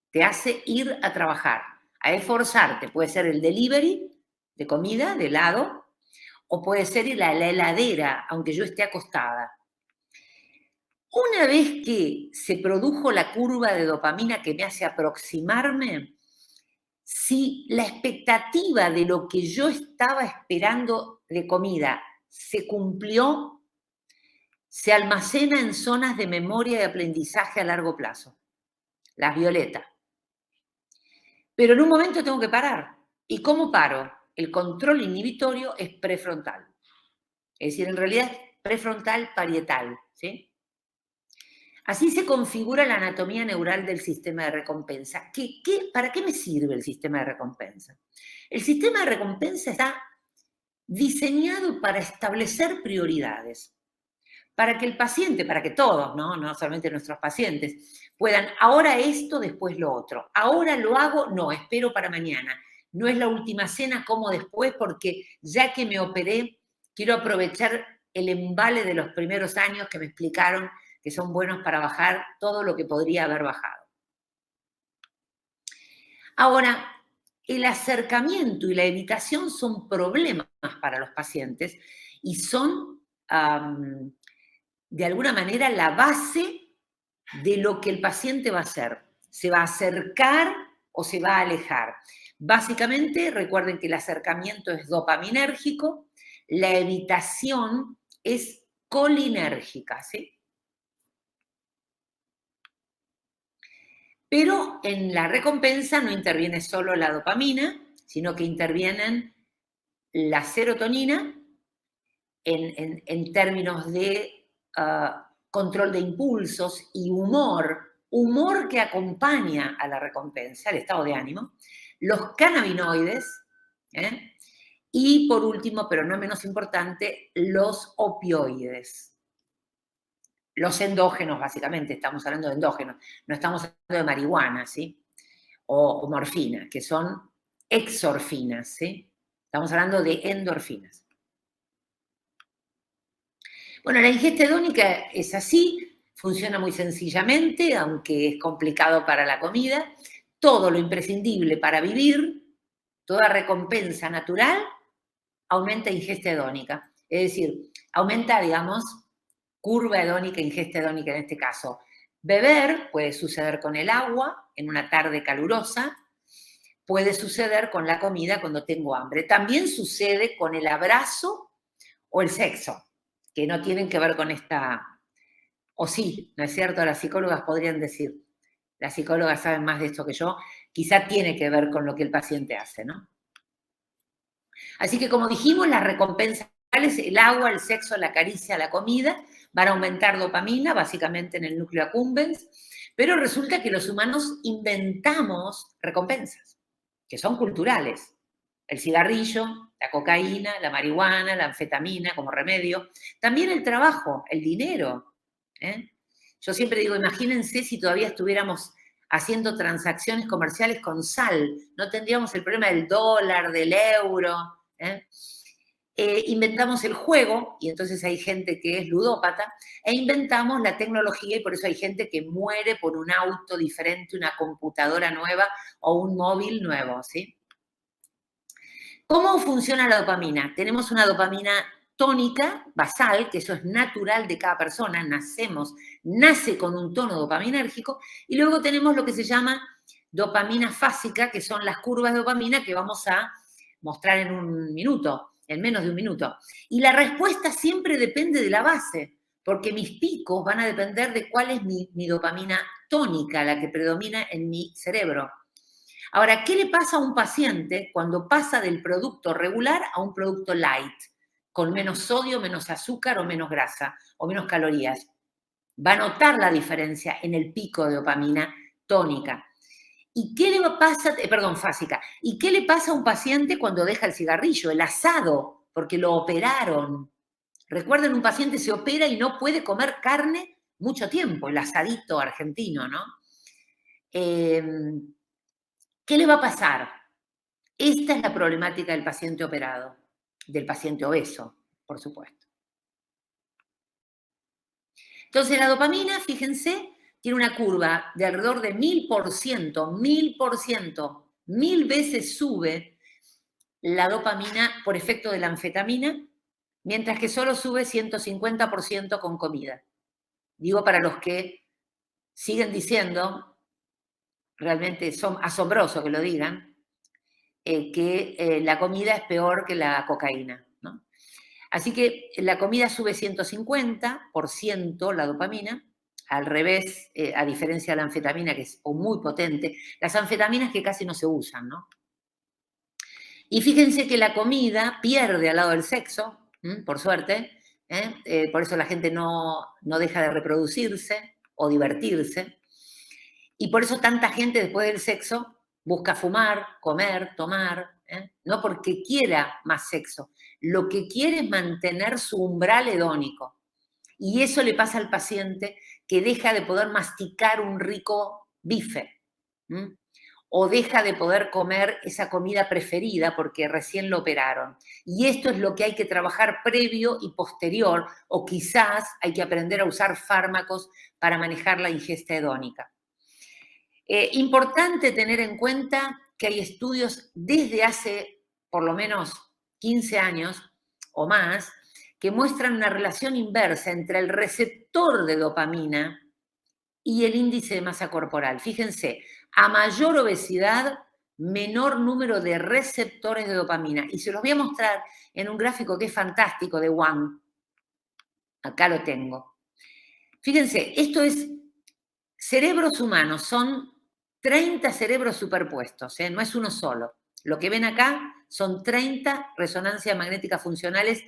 Te hace ir a trabajar, a esforzarte. Puede ser el delivery de comida, de helado, o puede ser ir a la heladera, aunque yo esté acostada. Una vez que se produjo la curva de dopamina que me hace aproximarme, si la expectativa de lo que yo estaba esperando de comida se cumplió, se almacena en zonas de memoria y aprendizaje a largo plazo, las violetas. Pero en un momento tengo que parar. ¿Y cómo paro? El control inhibitorio es prefrontal. Es decir, en realidad es prefrontal parietal, ¿sí? Así se configura la anatomía neural del sistema de recompensa. ¿Para qué me sirve el sistema de recompensa? El sistema de recompensa está diseñado para establecer prioridades, para que el paciente, para que todos, no solamente nuestros pacientes, puedan ahora esto, después lo otro. Ahora lo hago, no, espero para mañana. No es la última cena, como después, porque ya que me operé, quiero aprovechar el embale de los primeros años que me explicaron que son buenos para bajar todo lo que podría haber bajado. Ahora, el acercamiento y la evitación son problemas para los pacientes y son, de alguna manera, la base de lo que el paciente va a hacer. ¿Se va a acercar o se va a alejar? Básicamente, recuerden que el acercamiento es dopaminérgico, la evitación es colinérgica, ¿sí? Pero en la recompensa no interviene solo la dopamina, sino que intervienen la serotonina en términos de control de impulsos y humor que acompaña a la recompensa, el estado de ánimo, los cannabinoides, y por último, pero no menos importante, los opioides. Los endógenos, básicamente, estamos hablando de endógenos, no estamos hablando de marihuana, ¿sí? O morfina, que son exorfinas, ¿sí? Estamos hablando de endorfinas. Bueno, la ingesta hedónica es así, funciona muy sencillamente, aunque es complicado para la comida. Todo lo imprescindible para vivir, toda recompensa natural, aumenta ingesta hedónica. Es decir, aumenta, digamos, curva hedónica, ingesta hedónica en este caso. Beber puede suceder con el agua en una tarde calurosa, puede suceder con la comida cuando tengo hambre. También sucede con el abrazo o el sexo, que no tienen que ver con esta... O sí, ¿no es cierto? Las psicólogas podrían decir, las psicólogas saben más de esto que yo, quizá tiene que ver con lo que el paciente hace, ¿no? Así que como dijimos, las recompensas, el agua, el sexo, la caricia, la comida, van a aumentar dopamina, básicamente en el núcleo accumbens, pero resulta que los humanos inventamos recompensas, que son culturales. El cigarrillo, la cocaína, la marihuana, la anfetamina como remedio, también el trabajo, el dinero. Yo siempre digo, imagínense si todavía estuviéramos haciendo transacciones comerciales con sal, no tendríamos el problema del dólar, del euro. Inventamos el juego, y entonces hay gente que es ludópata, e inventamos la tecnología, y por eso hay gente que muere por un auto diferente, una computadora nueva o un móvil nuevo, ¿sí? ¿Cómo funciona la dopamina? Tenemos una dopamina tónica basal, que eso es natural de cada persona, nace con un tono dopaminérgico, y luego tenemos lo que se llama dopamina fásica, que son las curvas de dopamina que vamos a mostrar en un minuto, en menos de un minuto. Y la respuesta siempre depende de la base, porque mis picos van a depender de cuál es mi dopamina tónica, la que predomina en mi cerebro. Ahora, ¿qué le pasa a un paciente cuando pasa del producto regular a un producto light, con menos sodio, menos azúcar o menos grasa o menos calorías? Va a notar la diferencia en el pico de dopamina tónica. ¿Y qué le pasa, fásica? ¿Y qué le pasa a un paciente cuando deja el cigarrillo, el asado, porque lo operaron? Recuerden, un paciente se opera y no puede comer carne mucho tiempo, el asadito argentino, ¿no? ¿Qué le va a pasar? Esta es la problemática del paciente operado, del paciente obeso, por supuesto. Entonces, la dopamina, fíjense, tiene una curva de alrededor de 1000%, 1000 veces sube la dopamina por efecto de la anfetamina, mientras que solo sube 150% con comida. Digo para los que siguen diciendo, realmente son asombrosos que lo digan, que la comida es peor que la cocaína, ¿no? Así que la comida sube 150% la dopamina, al revés, a diferencia de la anfetamina, que es muy potente. Las anfetaminas que casi no se usan, ¿no? Y fíjense que la comida pierde al lado del sexo, por suerte, por eso la gente no deja de reproducirse o divertirse, y por eso tanta gente después del sexo busca fumar, comer, tomar, no porque quiera más sexo, lo que quiere es mantener su umbral hedónico. Y eso le pasa al paciente que deja de poder masticar un rico bife, o deja de poder comer esa comida preferida porque recién lo operaron. Y esto es lo que hay que trabajar previo y posterior, o quizás hay que aprender a usar fármacos para manejar la ingesta hedónica. Importante tener en cuenta que hay estudios desde hace por lo menos 15 años o más que muestran una relación inversa entre el receptor de dopamina y el índice de masa corporal. Fíjense, a mayor obesidad, menor número de receptores de dopamina. Y se los voy a mostrar en un gráfico que es fantástico de Wang. Acá lo tengo. Fíjense, esto es cerebros humanos, son 30 cerebros superpuestos, no es uno solo. Lo que ven acá son 30 resonancias magnéticas funcionales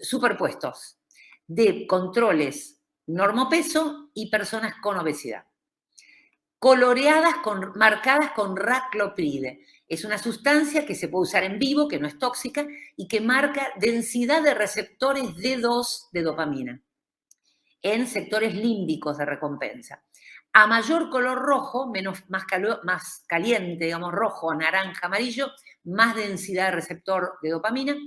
superpuestos de controles normopeso y personas con obesidad. Coloreadas, marcadas con raclopride. Es una sustancia que se puede usar en vivo, que no es tóxica, y que marca densidad de receptores D2 de dopamina en sectores límbicos de recompensa. A mayor color rojo, más caliente, digamos rojo, naranja, amarillo, más densidad de receptor de dopamina.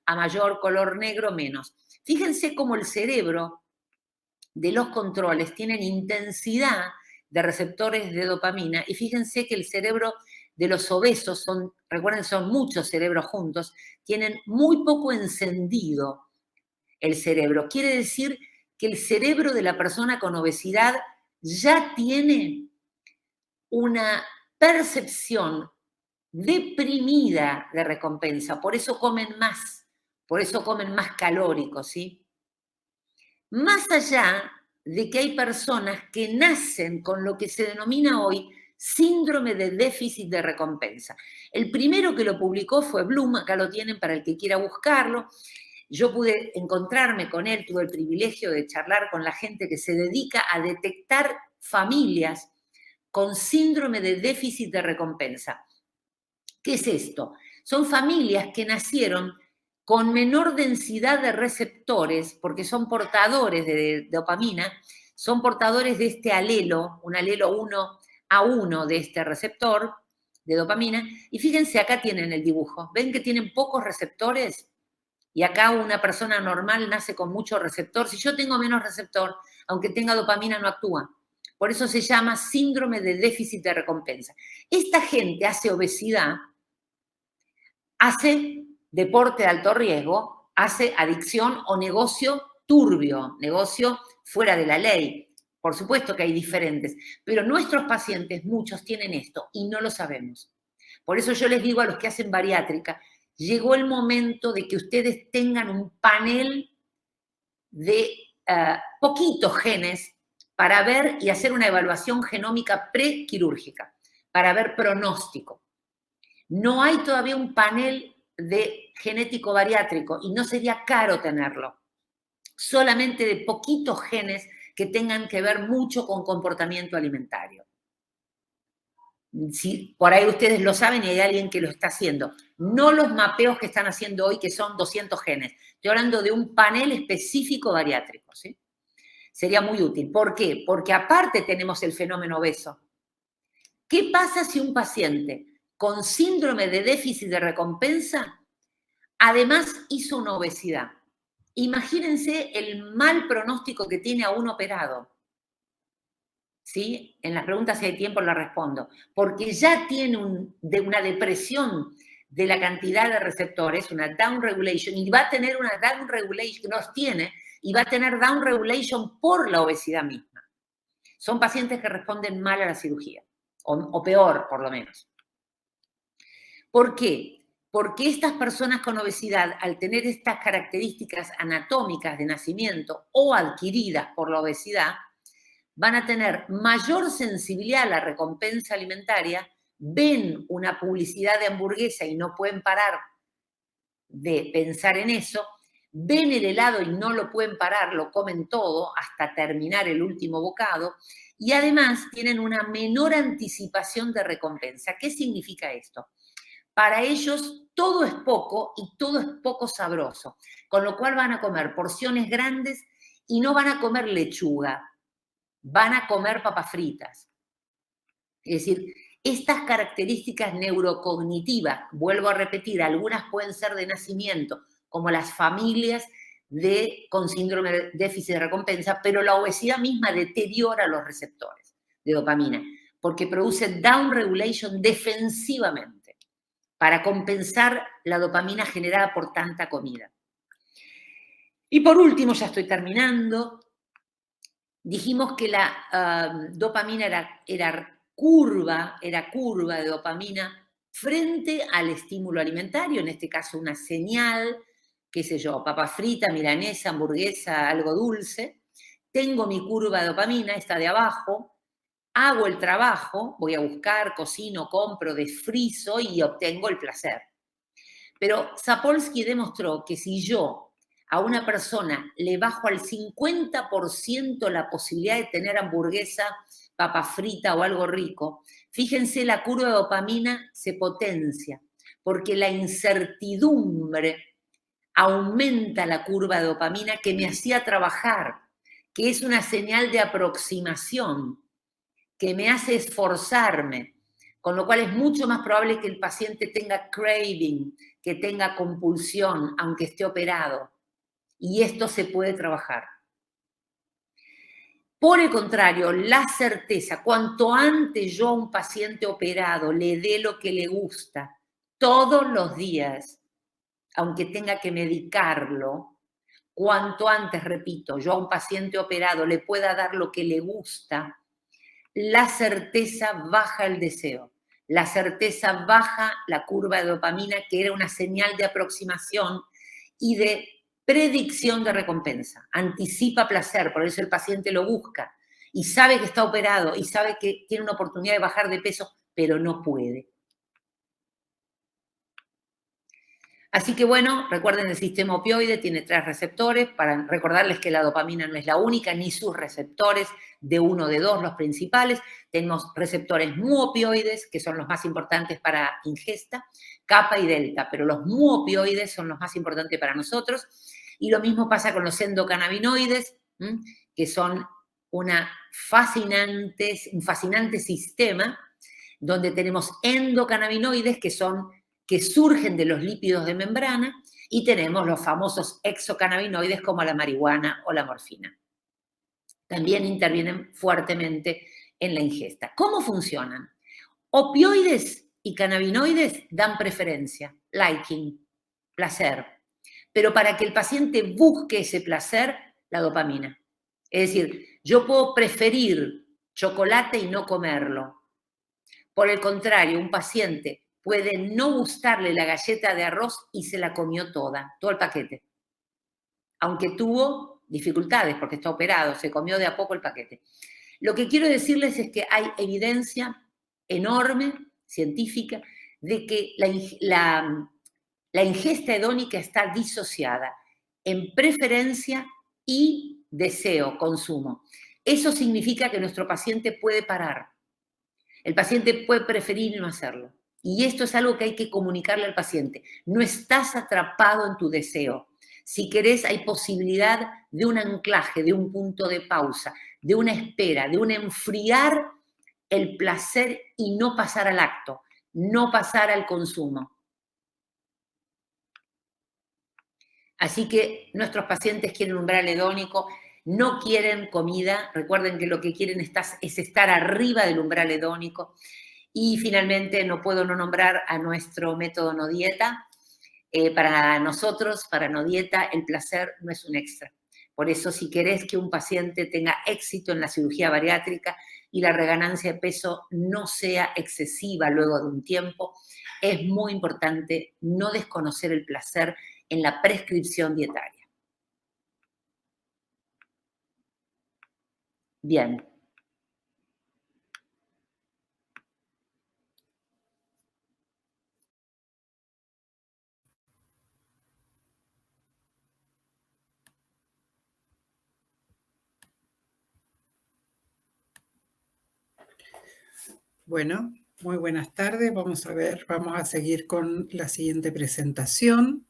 A mayor color negro, menos. Fíjense cómo el cerebro de los controles tienen intensidad de receptores de dopamina, y fíjense que el cerebro de los obesos, recuerden, son muchos cerebros juntos, tienen muy poco encendido el cerebro. Quiere decir que el cerebro de la persona con obesidad ya tiene una percepción deprimida de recompensa, por eso comen más calóricos, ¿sí? Más allá de que hay personas que nacen con lo que se denomina hoy síndrome de déficit de recompensa. El primero que lo publicó fue Bloom, acá lo tienen para el que quiera buscarlo. Yo pude encontrarme con él, tuve el privilegio de charlar con la gente que se dedica a detectar familias con síndrome de déficit de recompensa. ¿Qué es esto? Son familias que nacieron con menor densidad de receptores, porque son portadores de dopamina, son portadores de este alelo, un alelo 1A1 de este receptor de dopamina. Y fíjense, acá tienen el dibujo. ¿Ven que tienen pocos receptores? Y acá una persona normal nace con mucho receptor. Si yo tengo menos receptor, aunque tenga dopamina, no actúa. Por eso se llama síndrome de déficit de recompensa. Esta gente hace obesidad, hace deporte de alto riesgo, hace adicción o negocio turbio, negocio fuera de la ley. Por supuesto que hay diferentes, pero nuestros pacientes, muchos tienen esto y no lo sabemos. Por eso yo les digo a los que hacen bariátrica, llegó el momento de que ustedes tengan un panel de poquitos genes para ver y hacer una evaluación genómica prequirúrgica, para ver pronóstico. No hay todavía un panel de genético bariátrico y no sería caro tenerlo. Solamente de poquitos genes que tengan que ver mucho con comportamiento alimentario. Si por ahí ustedes lo saben y hay alguien que lo está haciendo. No los mapeos que están haciendo hoy, que son 200 genes. Estoy hablando de un panel específico bariátrico, ¿sí? Sería muy útil. ¿Por qué? Porque aparte tenemos el fenómeno obeso. ¿Qué pasa si un paciente con síndrome de déficit de recompensa además hizo una obesidad? Imagínense el mal pronóstico que tiene a un operado. ¿Sí? En las preguntas, si hay tiempo, la respondo. Porque ya tiene una depresión de la cantidad de receptores, una down regulation, y va a tener una down regulation, los tiene, y va a tener down regulation por la obesidad misma. Son pacientes que responden mal a la cirugía, o peor, por lo menos. ¿Por qué? Porque estas personas con obesidad, al tener estas características anatómicas de nacimiento o adquiridas por la obesidad, van a tener mayor sensibilidad a la recompensa alimentaria, ven una publicidad de hamburguesa y no pueden parar de pensar en eso, ven el helado y no lo pueden parar, lo comen todo hasta terminar el último bocado, y además tienen una menor anticipación de recompensa. ¿Qué significa esto? Para ellos todo es poco y todo es poco sabroso, con lo cual van a comer porciones grandes y no van a comer lechuga, van a comer papas fritas. Es decir, estas características neurocognitivas, vuelvo a repetir, algunas pueden ser de nacimiento, como las familias con síndrome de déficit de recompensa, pero la obesidad misma deteriora los receptores de dopamina, porque produce down regulation defensivamente para compensar la dopamina generada por tanta comida. Y por último, ya estoy terminando, dijimos que la dopamina era curva de dopamina frente al estímulo alimentario, en este caso una señal, qué sé yo, papa frita, milanesa, hamburguesa, algo dulce. Tengo mi curva de dopamina, está de abajo, hago el trabajo, voy a buscar, cocino, compro, desfrizo y obtengo el placer. Pero Sapolsky demostró que si yo a una persona le bajo al 50% la posibilidad de tener hamburguesa, papa frita o algo rico, fíjense, la curva de dopamina se potencia, porque la incertidumbre aumenta la curva de dopamina que me hacía trabajar, que es una señal de aproximación, que me hace esforzarme, con lo cual es mucho más probable que el paciente tenga craving, que tenga compulsión, aunque esté operado. Y esto se puede trabajar. Por el contrario, la certeza, cuanto antes yo a un paciente operado le dé lo que le gusta todos los días, aunque tenga que medicarlo, cuanto antes, repito, yo a un paciente operado le pueda dar lo que le gusta, la certeza baja el deseo. La certeza baja la curva de dopamina, que era una señal de aproximación y de predicción de recompensa. Anticipa placer, por eso el paciente lo busca y sabe que está operado y sabe que tiene una oportunidad de bajar de peso, pero no puede. Así que bueno, recuerden, el sistema opioide tiene 3 receptores, para recordarles que la dopamina no es la única, ni sus receptores, de 1 o de 2, los principales. Tenemos receptores muopioides, que son los más importantes para ingesta, kappa y delta, pero los muopioides son los más importantes para nosotros. Y lo mismo pasa con los endocannabinoides, que son un fascinante sistema, donde tenemos endocannabinoides que surgen de los lípidos de membrana, y tenemos los famosos exocannabinoides como la marihuana o la morfina. También intervienen fuertemente en la ingesta. ¿Cómo funcionan? Opioides y cannabinoides dan preferencia, liking, placer. pero para que el paciente busque ese placer, la dopamina. Es decir, yo puedo preferir chocolate y no comerlo. Por el contrario, un paciente puede no gustarle la galleta de arroz y se la comió toda, todo el paquete. Aunque tuvo dificultades porque está operado, se comió de a poco el paquete. Lo que quiero decirles es que hay evidencia enorme, científica, de que la ingesta hedónica está disociada en preferencia y deseo, consumo. Eso significa que nuestro paciente puede parar. El paciente puede preferir no hacerlo. Y esto es algo que hay que comunicarle al paciente. No estás atrapado en tu deseo. Si querés, hay posibilidad de un anclaje, de un punto de pausa, de una espera, de un enfriar el placer y no pasar al acto, no pasar al consumo. Así que nuestros pacientes quieren umbral hedónico, no quieren comida, recuerden que lo que quieren es estar arriba del umbral hedónico. Y finalmente no puedo no nombrar a nuestro método no dieta. Para nosotros, para no dieta, el placer no es un extra. Por eso, si querés que un paciente tenga éxito en la cirugía bariátrica y la reganancia de peso no sea excesiva luego de un tiempo, es muy importante no desconocer el placer en la prescripción dietaria. Bien. Bueno, muy buenas tardes. Vamos a seguir con la siguiente presentación.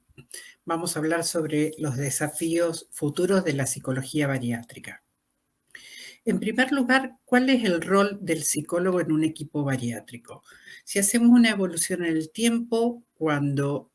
Vamos a hablar sobre los desafíos futuros de la psicología bariátrica. En primer lugar, ¿cuál es el rol del psicólogo en un equipo bariátrico? Si hacemos una evolución en el tiempo, cuando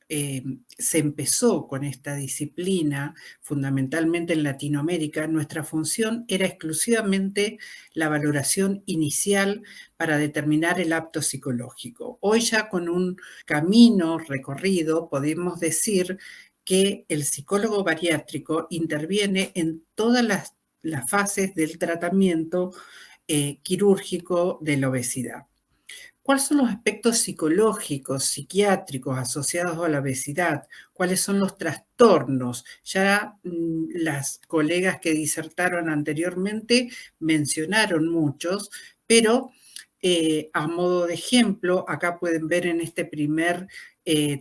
se empezó con esta disciplina, fundamentalmente en Latinoamérica, nuestra función era exclusivamente la valoración inicial para determinar el apto psicológico. Hoy ya con un camino recorrido podemos decir que el psicólogo bariátrico interviene en todas las fases del tratamiento quirúrgico de la obesidad. ¿Cuáles son los aspectos psicológicos, psiquiátricos asociados a la obesidad? ¿Cuáles son los trastornos? Ya las colegas que disertaron anteriormente mencionaron muchos, pero a modo de ejemplo, acá pueden ver en este primer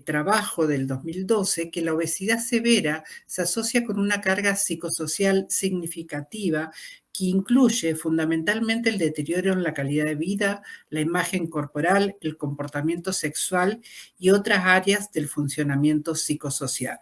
trabajo del 2012 que la obesidad severa se asocia con una carga psicosocial significativa que incluye fundamentalmente el deterioro en la calidad de vida, la imagen corporal, el comportamiento sexual y otras áreas del funcionamiento psicosocial.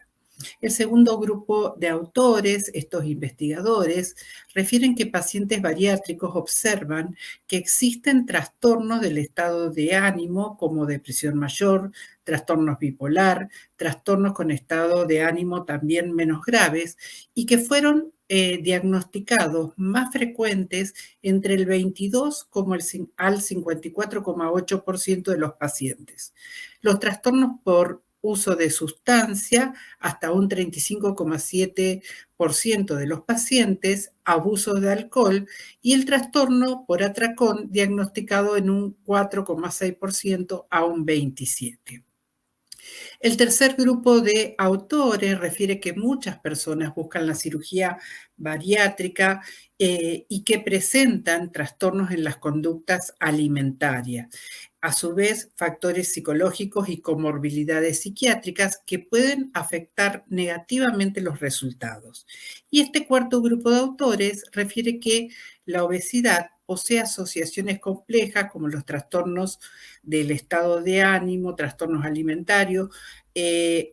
El segundo grupo de autores, estos investigadores, refieren que pacientes bariátricos observan que existen trastornos del estado de ánimo como depresión mayor, trastornos bipolar, trastornos con estado de ánimo también menos graves y que fueron diagnosticados más frecuentes entre el 22 al 54,8% de los pacientes. Los trastornos por uso de sustancia, hasta un 35,7% de los pacientes, abuso de alcohol y el trastorno por atracón diagnosticado en un 4,6% a un 27%. El tercer grupo de autores refiere que muchas personas buscan la cirugía bariátrica y que presentan trastornos en las conductas alimentarias. A su vez, factores psicológicos y comorbilidades psiquiátricas que pueden afectar negativamente los resultados. Y este cuarto grupo de autores refiere que la obesidad posee asociaciones complejas como los trastornos del estado de ánimo, trastornos alimentarios,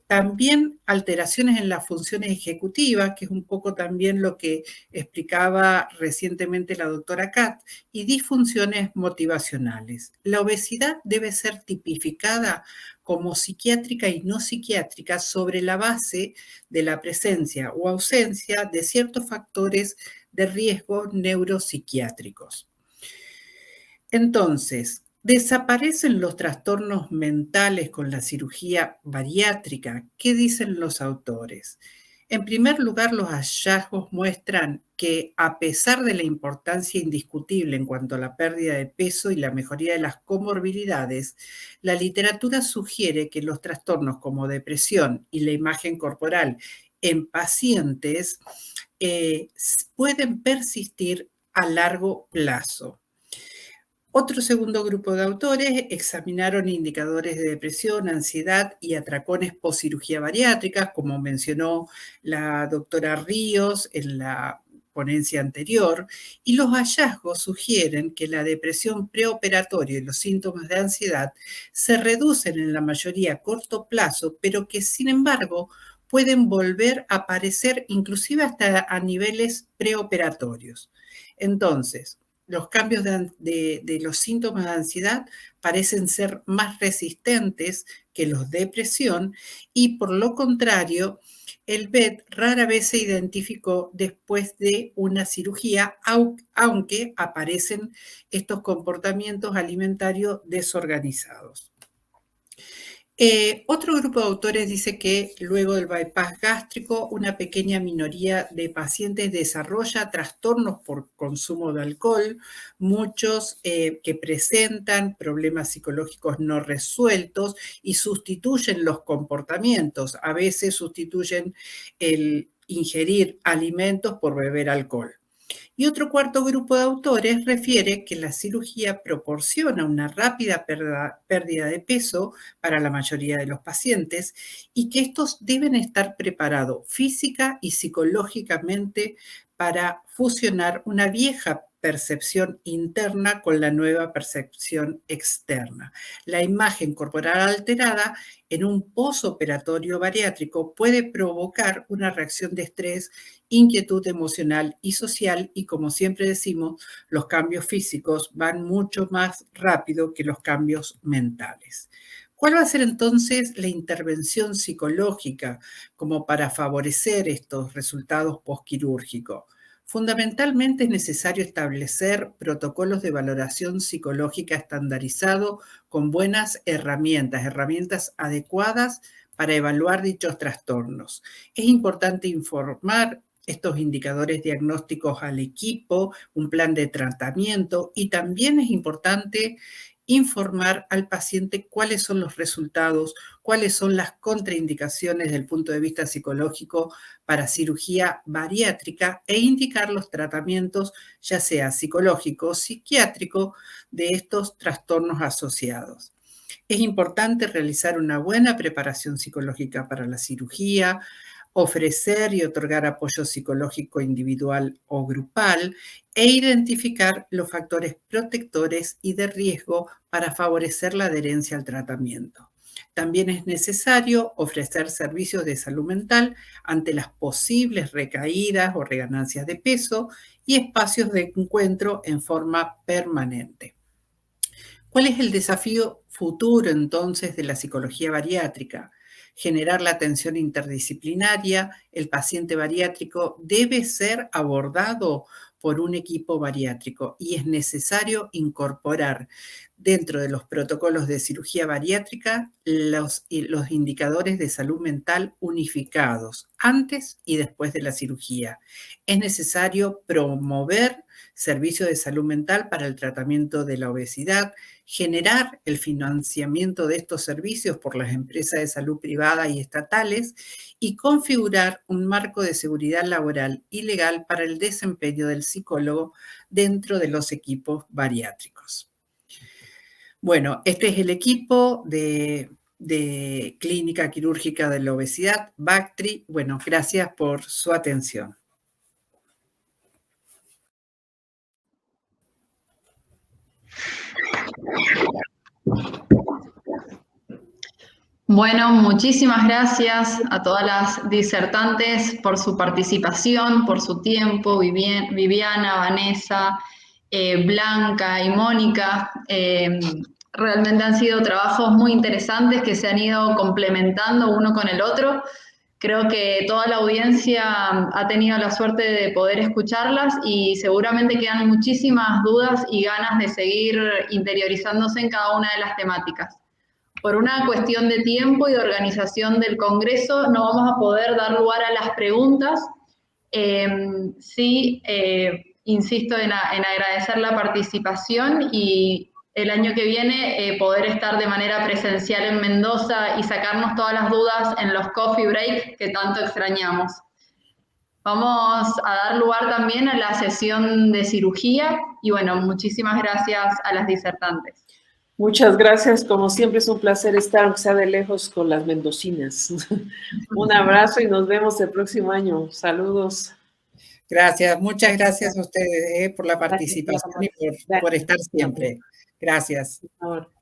también alteraciones en las funciones ejecutivas, que es un poco también lo que explicaba recientemente la doctora Kat, y disfunciones motivacionales. La obesidad debe ser tipificada como psiquiátrica y no psiquiátrica sobre la base de la presencia o ausencia de ciertos factores de riesgo neuropsiquiátricos. Entonces, ¿Desaparecen los trastornos mentales con la cirugía bariátrica? ¿Qué dicen los autores? En primer lugar, los hallazgos muestran que, a pesar de la importancia indiscutible en cuanto a la pérdida de peso y la mejoría de las comorbilidades, la literatura sugiere que los trastornos como depresión y la imagen corporal en pacientes pueden persistir a largo plazo. Otro segundo grupo de autores examinaron indicadores de depresión, ansiedad y atracones postcirugía bariátrica, como mencionó la doctora Ríos en la ponencia anterior, y los hallazgos sugieren que la depresión preoperatoria y los síntomas de ansiedad se reducen en la mayoría a corto plazo, pero que sin embargo pueden volver a aparecer inclusive hasta a niveles preoperatorios. Entonces, los cambios de los síntomas de ansiedad parecen ser más resistentes que los de depresión y, por lo contrario, el BED rara vez se identificó después de una cirugía, aunque aparecen estos comportamientos alimentarios desorganizados. Otro grupo de autores dice que luego del bypass gástrico, una pequeña minoría de pacientes desarrolla trastornos por consumo de alcohol, muchos que presentan problemas psicológicos no resueltos y sustituyen los comportamientos. A veces sustituyen el ingerir alimentos por beber alcohol. Y otro cuarto grupo de autores refiere que la cirugía proporciona una rápida pérdida de peso para la mayoría de los pacientes y que estos deben estar preparados física y psicológicamente para fusionar una vieja percepción interna con la nueva percepción externa. La imagen corporal alterada en un posoperatorio bariátrico puede provocar una reacción de estrés, inquietud emocional y social, y como siempre decimos, los cambios físicos van mucho más rápido que los cambios mentales. ¿Cuál va a ser entonces la intervención psicológica como para favorecer estos resultados postquirúrgicos? Fundamentalmente es necesario establecer protocolos de valoración psicológica estandarizados con buenas herramientas adecuadas para evaluar dichos trastornos. Es importante informar estos indicadores diagnósticos al equipo, un plan de tratamiento, y también es importante informar al paciente cuáles son los resultados, cuáles son las contraindicaciones desde el punto de vista psicológico para cirugía bariátrica e indicar los tratamientos, ya sea psicológico o psiquiátrico, de estos trastornos asociados. Es importante realizar una buena preparación psicológica para la cirugía, ofrecer y otorgar apoyo psicológico individual o grupal e identificar los factores protectores y de riesgo para favorecer la adherencia al tratamiento. También es necesario ofrecer servicios de salud mental ante las posibles recaídas o reganancias de peso y espacios de encuentro en forma permanente. ¿Cuál es el desafío futuro entonces de la psicología bariátrica? Generar la atención interdisciplinaria. El paciente bariátrico debe ser abordado por un equipo bariátrico y es necesario incorporar dentro de los protocolos de cirugía bariátrica los indicadores de salud mental unificados antes y después de la cirugía. Es necesario promover servicios de salud mental para el tratamiento de la obesidad, generar el financiamiento de estos servicios por las empresas de salud privada y estatales y configurar un marco de seguridad laboral y legal para el desempeño del psicólogo dentro de los equipos bariátricos. Bueno, este es el equipo de Clínica Quirúrgica de la Obesidad, Bactri. Bueno, gracias por su atención. Bueno, muchísimas gracias a todas las disertantes por su participación, por su tiempo, Viviana, Vanessa, Blanca y Mónica. Realmente han sido trabajos muy interesantes que se han ido complementando uno con el otro. Creo que toda la audiencia ha tenido la suerte de poder escucharlas y seguramente quedan muchísimas dudas y ganas de seguir interiorizándose en cada una de las temáticas. Por una cuestión de tiempo y de organización del Congreso, no vamos a poder dar lugar a las preguntas. Sí, insisto en agradecer la participación y el año que viene poder estar de manera presencial en Mendoza y sacarnos todas las dudas en los coffee break que tanto extrañamos. Vamos a dar lugar también a la sesión de cirugía y bueno, muchísimas gracias a las disertantes. Muchas gracias, como siempre es un placer estar, aunque sea de lejos, con las mendocinas. Un abrazo y nos vemos el próximo año. Saludos. Gracias, muchas gracias a ustedes por la participación y por estar siempre. Gracias. Por favor.